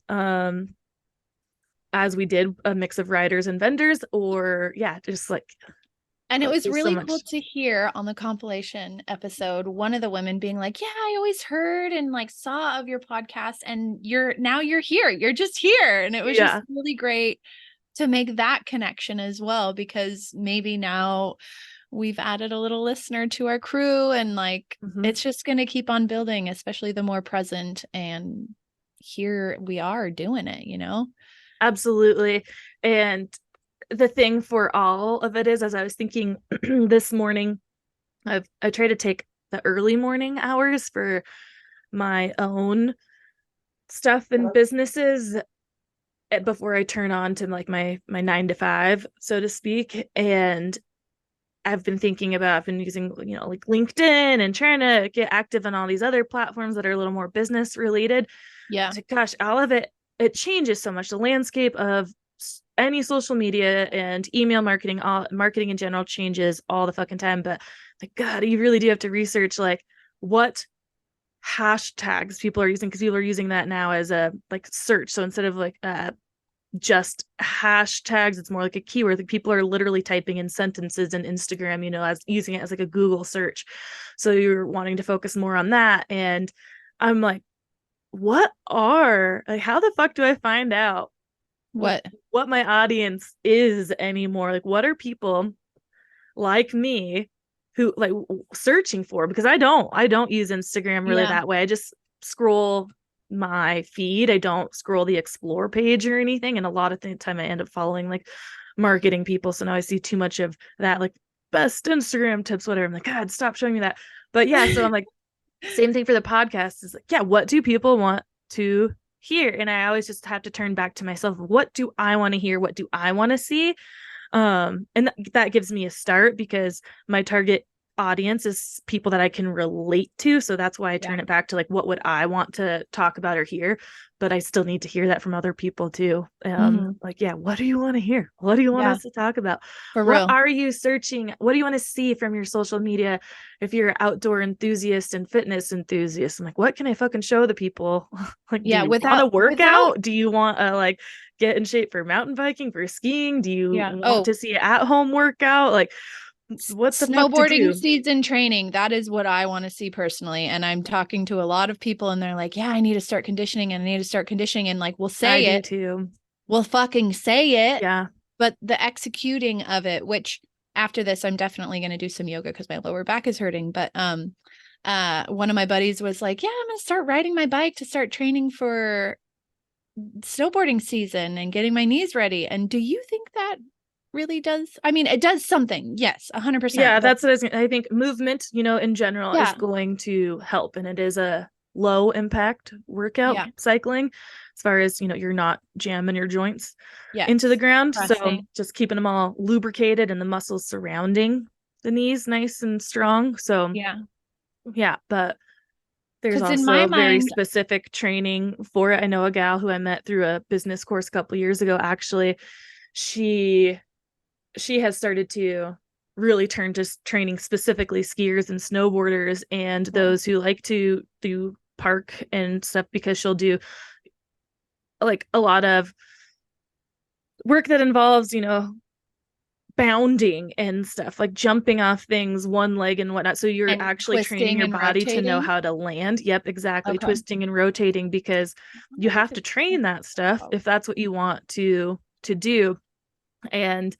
as we did a mix of writers and vendors, or yeah, just like And it was there's so really cool much. to hear on the compilation episode, one of the women being like, yeah, I always heard and like saw of your podcast, and you're here. You're just here. And it was just Yeah. really great to make that connection as well, because maybe now we've added a little listener to our crew, and like Hmm. it's just going to keep on building, especially the more present, and here we are doing it, you know? Absolutely. And the thing for all of it is, as I was thinking this morning, I try to take the early morning hours for my own stuff and businesses, before I turn on to like my 9 to 5, so to speak. And I've been using, like LinkedIn and trying to get active on all these other platforms that are a little more business related. Yeah. So gosh, all of it changes so much. The landscape of any social media and email marketing, all marketing in general, changes all the fucking time. But like, God, you really do have to research like what hashtags people are using, because people are using that now as a like search. So instead of like just hashtags, it's more like a keyword. Like people are literally typing in sentences in Instagram, as using it as like a Google search. So you're wanting to focus more on that. And I'm like, how the fuck do I find out What? what my audience is anymore? Like, what are people like me who like searching for? Because I don't use Instagram really Yeah. that way. I just scroll my feed. I don't scroll the explore page or anything. And a lot of the time I end up following like marketing people. So now I see too much of that, like best Instagram tips, whatever. I'm like, God, stop showing me that. But yeah, so I'm like, same thing for the podcast is like, yeah, what do people want to hear? And I always just have to turn back to myself. What do I want to hear? What do I want to see? And that gives me a start, because my target audience is people that I can relate to. So that's why I Yeah. turn it back to like, what would I want to talk about or hear? But I still need to hear that from other people too. Mhm. Like, yeah, what do you want to hear? What do you want Yeah, us to talk about? for What real. are you searching? What do you want to see from your social media? If you're an outdoor enthusiast and fitness enthusiast, I'm like, what can I fucking show the people? Like, do Yeah, you want to work without out? Do you want to like get in shape for mountain biking, for skiing? Do you yeah. want Oh, to see an at-home workout? Like, what the fuck to snowboarding do? season training, that is what I want to see personally. And I'm talking to a lot of people and they're like, yeah, I need to start conditioning and I need to start conditioning. And like, we'll I say do it, too. we'll fucking say it, Yeah. but the executing of it, which after this, I'm definitely going to do some yoga because my lower back is hurting. But one of my buddies was like, yeah, I'm going to start riding my bike to start training for snowboarding season and getting my knees ready. And do you think that really does? I mean, it does something. Yes, 100%. Yeah, But that's what I think movement, in general is yeah, going to help. And it is a low impact workout yeah, cycling as far as, you're not jamming your joints into the yes. ground. So Pressing. just keeping them all lubricated and the muscles surrounding the knees nice and strong. So Yeah. yeah, but there's Because in my also very mind, specific training for it. I know a gal who I met through a business course a couple years ago, actually, she has started to really turn to training specifically skiers and snowboarders and cool. those who like to do park and stuff, because she'll do like a lot of work that involves, bounding and stuff, like jumping off things one leg and whatnot. So you're And actually training twisting your and body to know rotating. how to land. Yep, exactly. Okay. Twisting and rotating, because you I need have to to check train that that stuff out. if that's what you want to do. And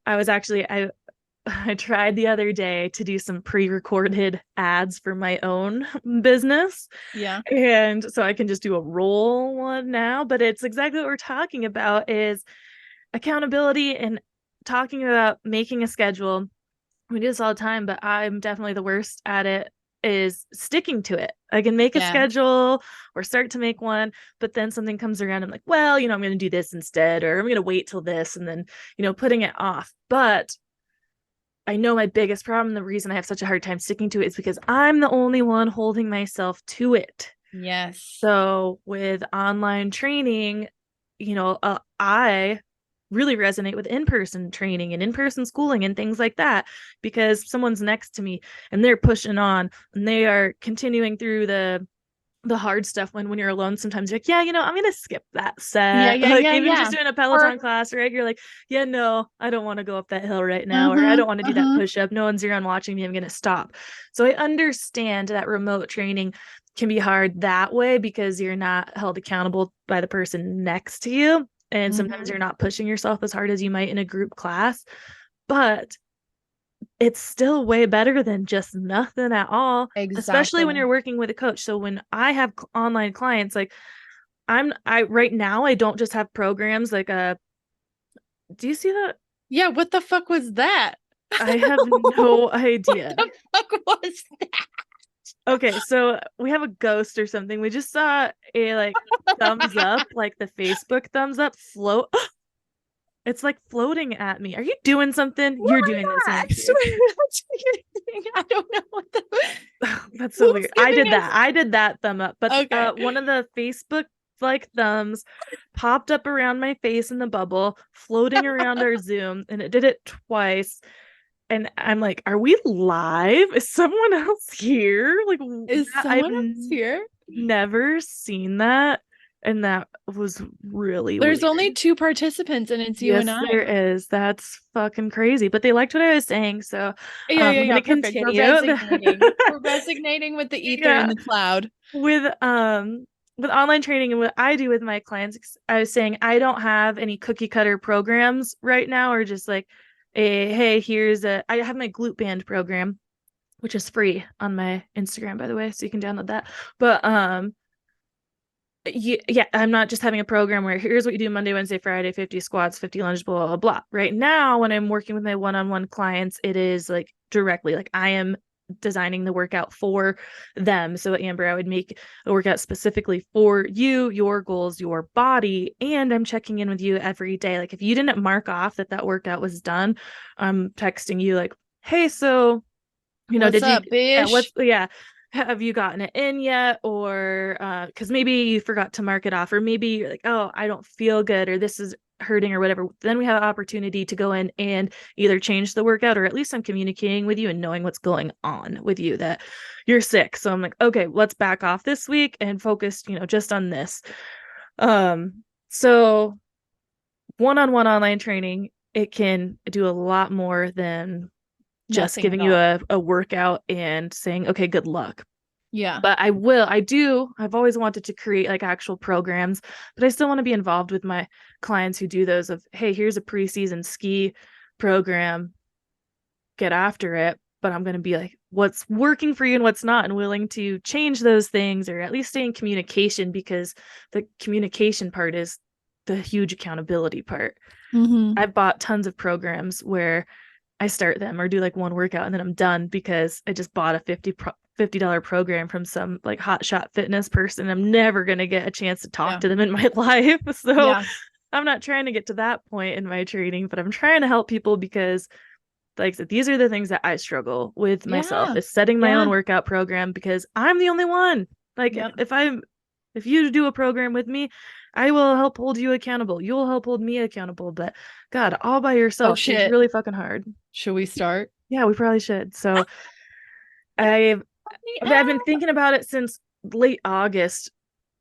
I was actually I tried the other day to do some pre-recorded ads for my own business. Yeah. And so I can just do a roll one now, but it's exactly what we're talking about is accountability and talking about making a schedule. We do this all the time, but I'm definitely the worst at it is sticking to it. I can make a Yeah. schedule or start to make one, but then something comes around. I'm like, well, I'm going to do this instead, or I'm going to wait till this, and then, putting it off. But I know my biggest problem, the reason I have such a hard time sticking to it is because I'm the only one holding myself to it. Yes. So with online training, I really resonate with in-person training and in-person schooling and things like that, because someone's next to me and they're pushing on and they are continuing through the hard stuff. When you're alone, sometimes you're like, yeah, I'm gonna skip that Yeah, set. yeah, Like yeah, even yeah. just doing a Or Peloton class, right? You're like, yeah, no, I don't want to go up that hill right now, or I uh-huh, don't want to do that uh-huh. push-up. No one's around watching me. I'm gonna stop. So I understand that remote training can be hard that way because you're not held accountable by the person next to you. And sometimes Mm-hmm. you're not pushing yourself as hard as you might in a group class. But it's still way better than just nothing at all, especially when Exactly. you're working with a coach. So when I have online clients, like I right now, I don't just have programs like do you see that? Yeah, what the fuck was that? I have What no idea. the fuck was that? Okay, so we have a ghost or something. We just saw a like thumbs up, like the Facebook thumbs up float. It's like floating at me. Are you doing something? What You're was doing this, that? I aren't you? swear that's I don't know what the That's so who's weird. I giving did us that. I did that thumb up, but okay. one of the Facebook like thumbs popped up around my face in the bubble, floating around our Zoom, and it did it twice. And I'm like, are we live? Is someone else here? Like Is that, I've someone else here? never seen that, and that was really There's only weird. two participants and it's you and Yes, there I. is. That's fucking crazy. But they liked what I was saying, so Yeah, yeah, I'm yeah. gonna Perfect. We're continue. resignating. We're resignating with the ether in Yeah, the cloud. with online training and what I do with my clients, I was saying I don't have any cookie cutter programs right now, or just like hey, I have my glute band program, which is free on my Instagram, by the way, so you can download that. But yeah, I'm not just having a program where here's what you do Monday, Wednesday, Friday, 50 squats, 50 lunges, blah, blah, blah. Right now, when I'm working with my one-on-one clients, it is like directly like I am designing the workout for them. So Amber, I would make a workout specifically for you, your goals, your body, and I'm checking in with you every day. Like if you didn't mark off that workout was done, I'm texting you like, hey, so did What's you, up, yeah, bish? have you gotten it in yet? Or, because maybe you forgot to mark it off, or maybe you're like, oh, I don't feel good, or this is hurting, or whatever. Then we have an opportunity to go in and either change the workout, or at least I'm communicating with you and knowing what's going on with you, that you're sick. So I'm like, okay, let's back off this week and focus, just on this. So one-on-one online training, it can do a lot more than just Nothing at giving you all. a workout and saying, okay, good luck. Yeah. But I've always wanted to create like actual programs, but I still want to be involved with my clients who do those of, hey, here's a preseason ski program, get after it. But I'm going to be like, what's working for you and what's not, and willing to change those things, or at least stay in communication, because the communication part is the huge accountability part. Mm-hmm. I've bought tons of programs where I start them or do like one workout and then I'm done because I just bought a $50 program from some like hotshot fitness person. I'm never going to get a chance to talk Yeah. to them in my life. So Yeah. I'm not trying to get to that point in my training, but I'm trying to help people because, like I said, these are the things that I struggle with myself, Yeah. is setting my own Yeah. workout program, because I'm the only one. Like Yep. if you do a program with me, I will help hold you accountable. You'll help hold me accountable. But God, all by Oh yourself is shit. really fucking hard. Should we start? Yeah, we probably should. So I've I've been thinking about it since late August,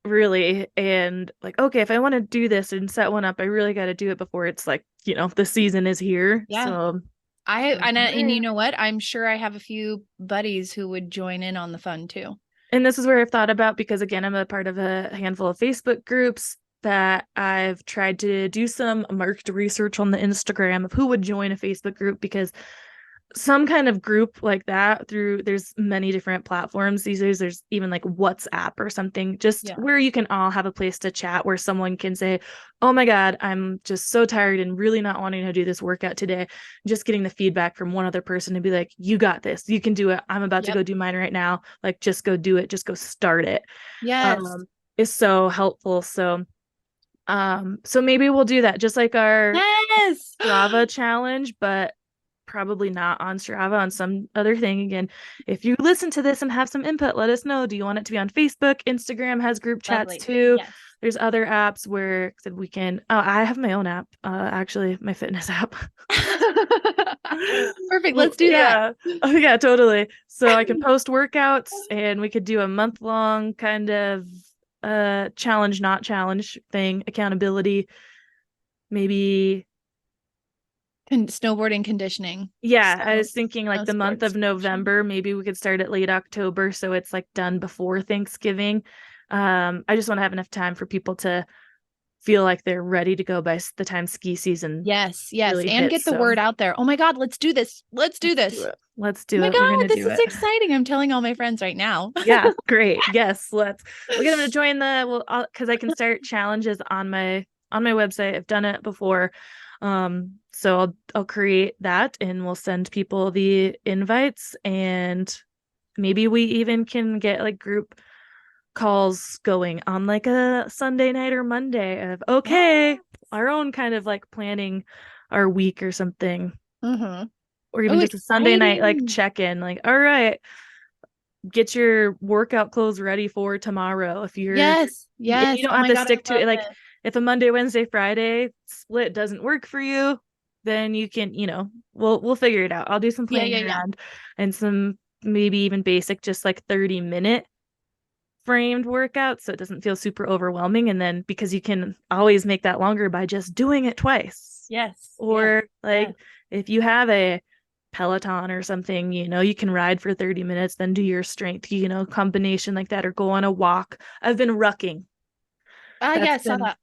really, and like, okay, if I want to do this and set one up, I really got to do it before it's like, the season is here. Yeah. So I I was and like, I, all and right. you know what? I'm sure I have a few buddies who would join in on the fun too. And this is where I've thought about, because again, I'm a part of a handful of Facebook groups that I've tried to do some market research on the Instagram of who would join a Facebook group, because some kind of group like that, through there's many different platforms these days. There's even like WhatsApp or something, just Yeah. where you can all have a place to chat, where someone can say, oh my God, I'm just so tired and really not wanting to do this workout today, just getting the feedback from one other person to be like, you got this, you can do it, I'm about to Yep. go do mine right now, like just go do it, just go start it, Yes. um is so helpful. So maybe we'll do that, just like our Yes. Strava challenge, but probably not on Strava, on some other thing. Again, if you listen to this and have some input, let us know. Do you want it to be on Facebook? Instagram has group chats Lovely. too. Yes. There's other apps where we can. Oh, I have my own app, actually, my fitness app. Perfect. Well, Let's do that. yeah. Oh, yeah, totally. So I can post workouts, and we could do a month long kind of challenge, not challenge thing, accountability. Maybe. Snowboarding conditioning. Yeah, I was thinking like Snow the month sports of conditioning. November, maybe we could start at late October so it's like done before Thanksgiving. I just want to have enough time for people to feel like they're ready to go by the time ski season Yes, yes. really And hits. get the So word out there. Oh my God, let's do this. Let's do let's do this. it. Let's Oh do my it. We're God, gonna this do is it. exciting. I'm telling all my friends right now. Yeah, great. Yes, we'll get them to join because I can start challenges on my website. I've done it before. So I'll create that and we'll send people the invites, and maybe we even can get like group calls going on like a Sunday night or Monday of, Yeah. okay, our own kind of like planning our week or something, Mm-hmm. or Oh, even just a Sunday night like exciting. check in, like, all right, get your workout clothes ready for tomorrow. If you're Yes, And you yes. don't Oh have my to God, I stick to love it. Like this. if a Monday, Wednesday, Friday split doesn't work for you, then you can, we'll figure it out. I'll do some Yeah, playing yeah, yeah. around and some maybe even basic, just like 30-minute framed workouts so it doesn't feel super overwhelming. And then because you can always make that longer by just doing it twice. Yes, yes, Or yes. like if you have a Peloton or something, you can ride for 30 minutes, then do your strength, combination like that, or go on a walk. I've been rucking. Yeah, That's I saw been that.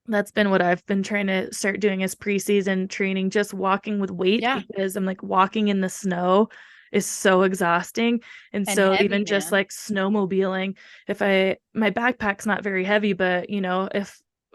that's been what I've been trying to start doing as preseason training, just walking with weight, Yeah. because I'm like, walking in the snow is so exhausting. And And so heavy, even just man. like snowmobiling, if my backpack's not very heavy, but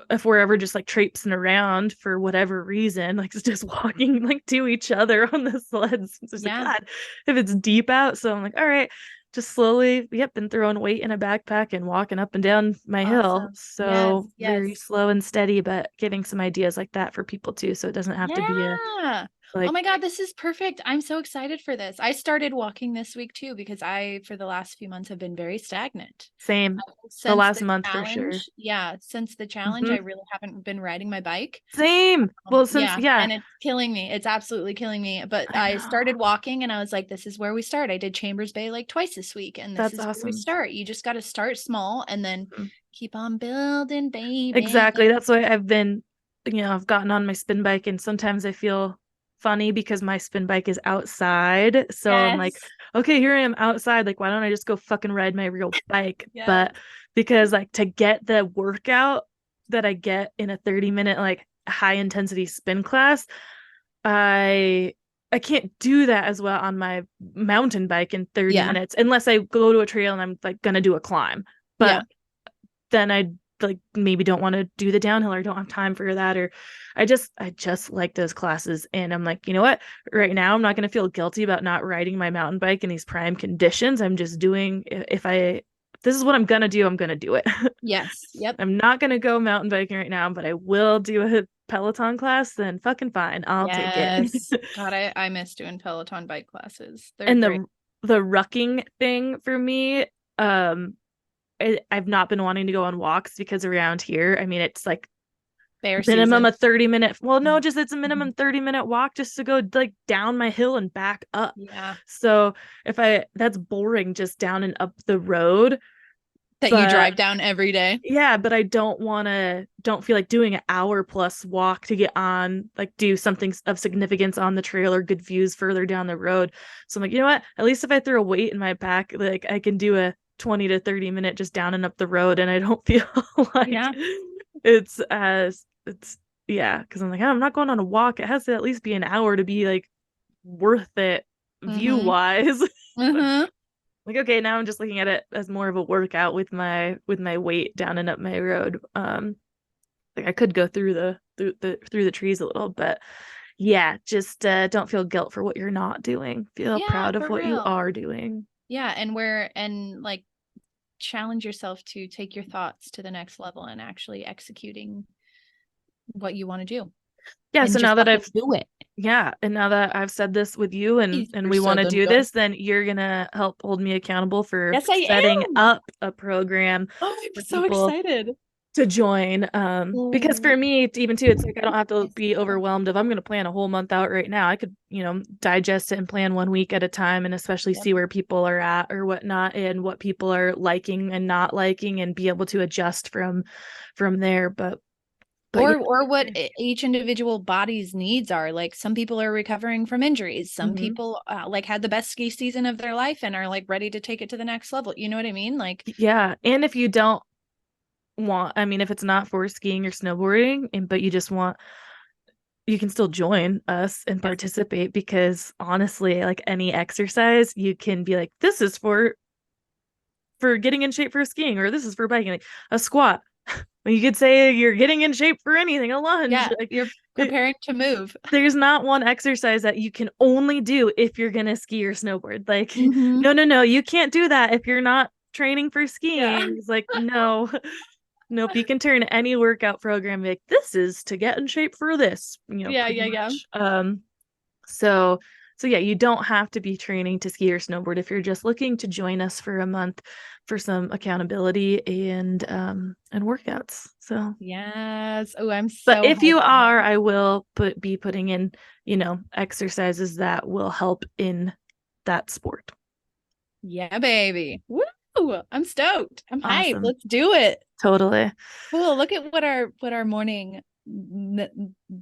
if we're ever just like traipsing around for whatever reason, like it's just walking like to each other on the sleds. It's just like, Yeah. God, if it's deep out. So I'm like, all right, just slowly, yep, been throwing weight in a backpack and walking up and down my hill. Awesome. Yes, So very yes. slow and steady, but giving some ideas like that for people too. So it doesn't have to be a Yeah. Oh Like, my God, this is perfect. I'm so excited for this. I started walking this week too because for the last few months, have been very stagnant. same. The Since last the month for sure. challenge, yeah, since the challenge, I Hmm. really haven't been riding my bike. Same. Well, since, Yeah, yeah, and it's killing me. It's absolutely killing me. But I I know. started walking and I was like, this is where we start. I did Chambers Bay like twice this week, and this That's is where we awesome. start. You just got to start small and then Mhm. keep on building, baby. Exactly. That's why I've been, I've gotten on my spin bike and sometimes I feel funny because my spin bike is outside. So I'm like, Yes. okay, here I am outside. Like, why don't I just go fucking ride my real bike? Yes. But because like to get the workout that I get in a 30-minute like high intensity spin class, I I can't do that as well on my mountain bike in 30 Yeah. minutes unless I go to a trail and I'm like gonna do a climb. Yeah. But then I like maybe don't want to do the downhill or don't have time for that, or I just like those classes. And I'm like, you know what, right now I'm not going to feel guilty about not riding my mountain bike in these prime conditions. I'm just doing, if this is what I'm going to do, I'm going to do it. Yes. Yep. I'm not going to go mountain biking right now, but I will do a Peloton class. Then fucking fine, I'll take it. Yes. God, I miss doing Peloton bike classes. They're And great. the rucking thing for me, um I've not been wanting to go on walks because around here, I mean, it's like Bear minimum season. a 30-minute. Well, no, just it's a Mhm. minimum 30-minute walk just to go like down my hill and back up. Yeah. So that's boring just down and up the road. That you But drive down every day. yeah, but I don't feel like doing an hour plus walk to get on, like do something of significance on the trail or good views further down the road. So I'm like, you know what? At least if I throw a weight in my pack, like I can do a 20 to 30 minute just down and up the road and I don't feel like Yeah. it's yeah, because I'm like, oh, I'm not going on a walk. It has to at least be an hour to be like worth it view Mm-hmm. wise. Mm-hmm. Like, okay, now I'm just looking at it as more of a workout with my weight down and up my road. Like I could go through the trees a little, but yeah, just don't feel guilt for what you're not doing. Feel Yeah, proud of for what you real. are doing. Yeah, and like challenge yourself to take your thoughts to the next level and actually executing what you want to do Yeah, and so now just that fucking I've do it. yeah, and now that I've said this with you and You're we want to Southern do God. this, then you're gonna help hold me accountable for Yes, I setting am. up a program Oh, I'm for so people excited. to join. Because Oh, for me, even too, it's like I don't have to yes. be overwhelmed if I'm going to plan a whole month out right now. I could, digest it and plan 1 week at a time, and especially Yep. see where people are at or whatnot, and what people are liking and not liking, and be able to adjust from there. But yeah, Or what each individual body's needs are. Like some people are recovering from injuries. Some mhm. people like had the best ski season of their life and are like ready to take it to the next level. You know what I mean? Like, Yeah, and if you don't want, I mean, if it's not for skiing or snowboarding, and but you just want, you can still join us and yes. participate, because honestly, like any exercise, you can be like, this is for getting in shape for skiing, or this is for biking. Like a squat, you could say you're getting in shape for anything. A lunge, Yeah, like you're it, preparing to move. there's not one exercise that you can only do if you're gonna ski or snowboard. Like, Mm-hmm. no, no, no, you can't do that if you're not training for Yeah. skiing. It's like, no. Nope, you can turn any workout program and be like, this is to get in shape for this, Yeah, pretty yeah, yeah. much. So yeah, you don't have to be training to ski or snowboard if you're just looking to join us for a month for some accountability and workouts. So, Yes. Oh, I'm but so if you hyped for are, it. I will be putting in, exercises that will help in that sport. Yeah, baby. Woo! I'm stoked. I'm hyped. Awesome. Let's do it. Totally. Cool. Look at what our morning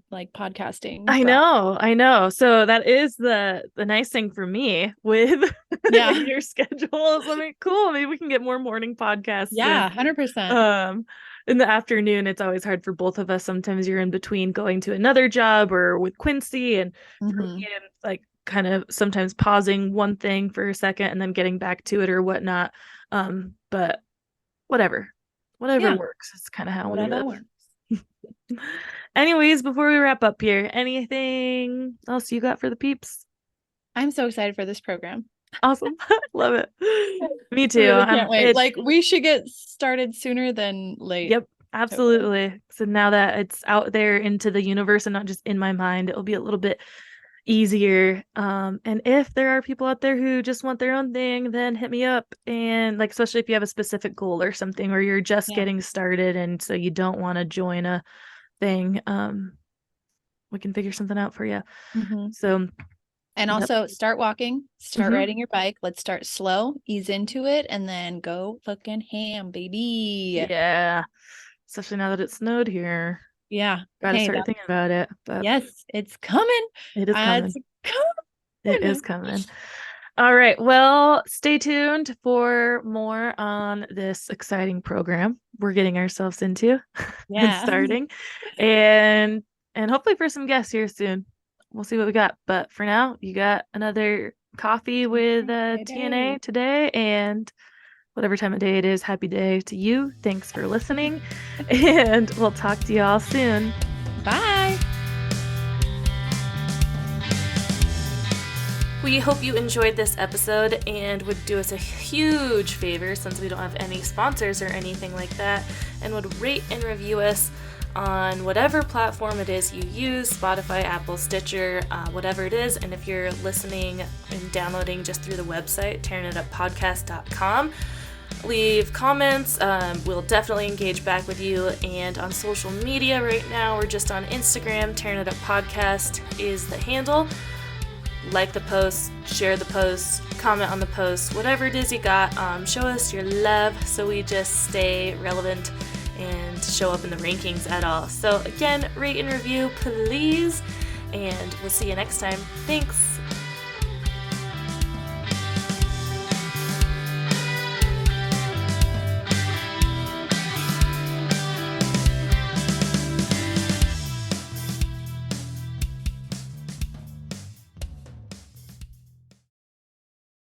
like podcasting I brought. know, I know. So that is the nice thing for me with Yeah. your schedules. I mean, cool. Maybe we can get more morning podcasts Yeah, 100%. um in the afternoon. It's always hard for both of us. Sometimes you're in between going to another job or with Quincy, and for me, Hmm. I'm like kind of sometimes pausing one thing for a second and then getting back to it or whatnot. But whatever. Whatever Yeah, works. It's kind of how we whatever live. works. Anyways, before we wrap up here, anything else you got for the peeps? I'm so excited for this program. Awesome. Love it. Me I too. really can't I'm wait. it Like we should get started sooner than late. Yep, Totally. absolutely. So now that it's out there into the universe and not just in my mind, it'll be a little bit easier. And if there are people out there who just want their own thing, then hit me up. And like, especially if you have a specific goal or something, or you're just Yeah. getting started and so you don't want to join a thing, we can figure something out for you. Mhm. So, And yep. also start walking, start Hmm. riding your bike. Let's start slow, ease into it, and then go fucking ham, baby. Yeah. Especially now that it snowed here. Yeah. Gotta Hey, start that thinking about it, but yes, it's coming. it is It's coming. It is coming. coming. All right. Well, stay tuned for more on this exciting program we're getting ourselves into and Yeah. starting. And hopefully for some guests here soon. We'll see what we got. But for now, you got another coffee with Baby. TNA today, and whatever time of day it is, happy day to you. Thanks for listening. And we'll talk to you all soon. Bye. We hope you enjoyed this episode and would do us a huge favor, since we don't have any sponsors or anything like that, and would rate and review us on whatever platform it is you use, Spotify, Apple, Stitcher, whatever it is. And if you're listening and downloading just through the website, tearingituppodcast.com, leave comments. We'll definitely engage back with you. And on social media right now, we're just on Instagram. Tearing It Up Podcast is the handle. Like the post, share the post, comment on the post, whatever it is you got. Show us your love so we just stay relevant and show up in the rankings at all. So again, rate and review, please. And we'll see you next time. Thanks.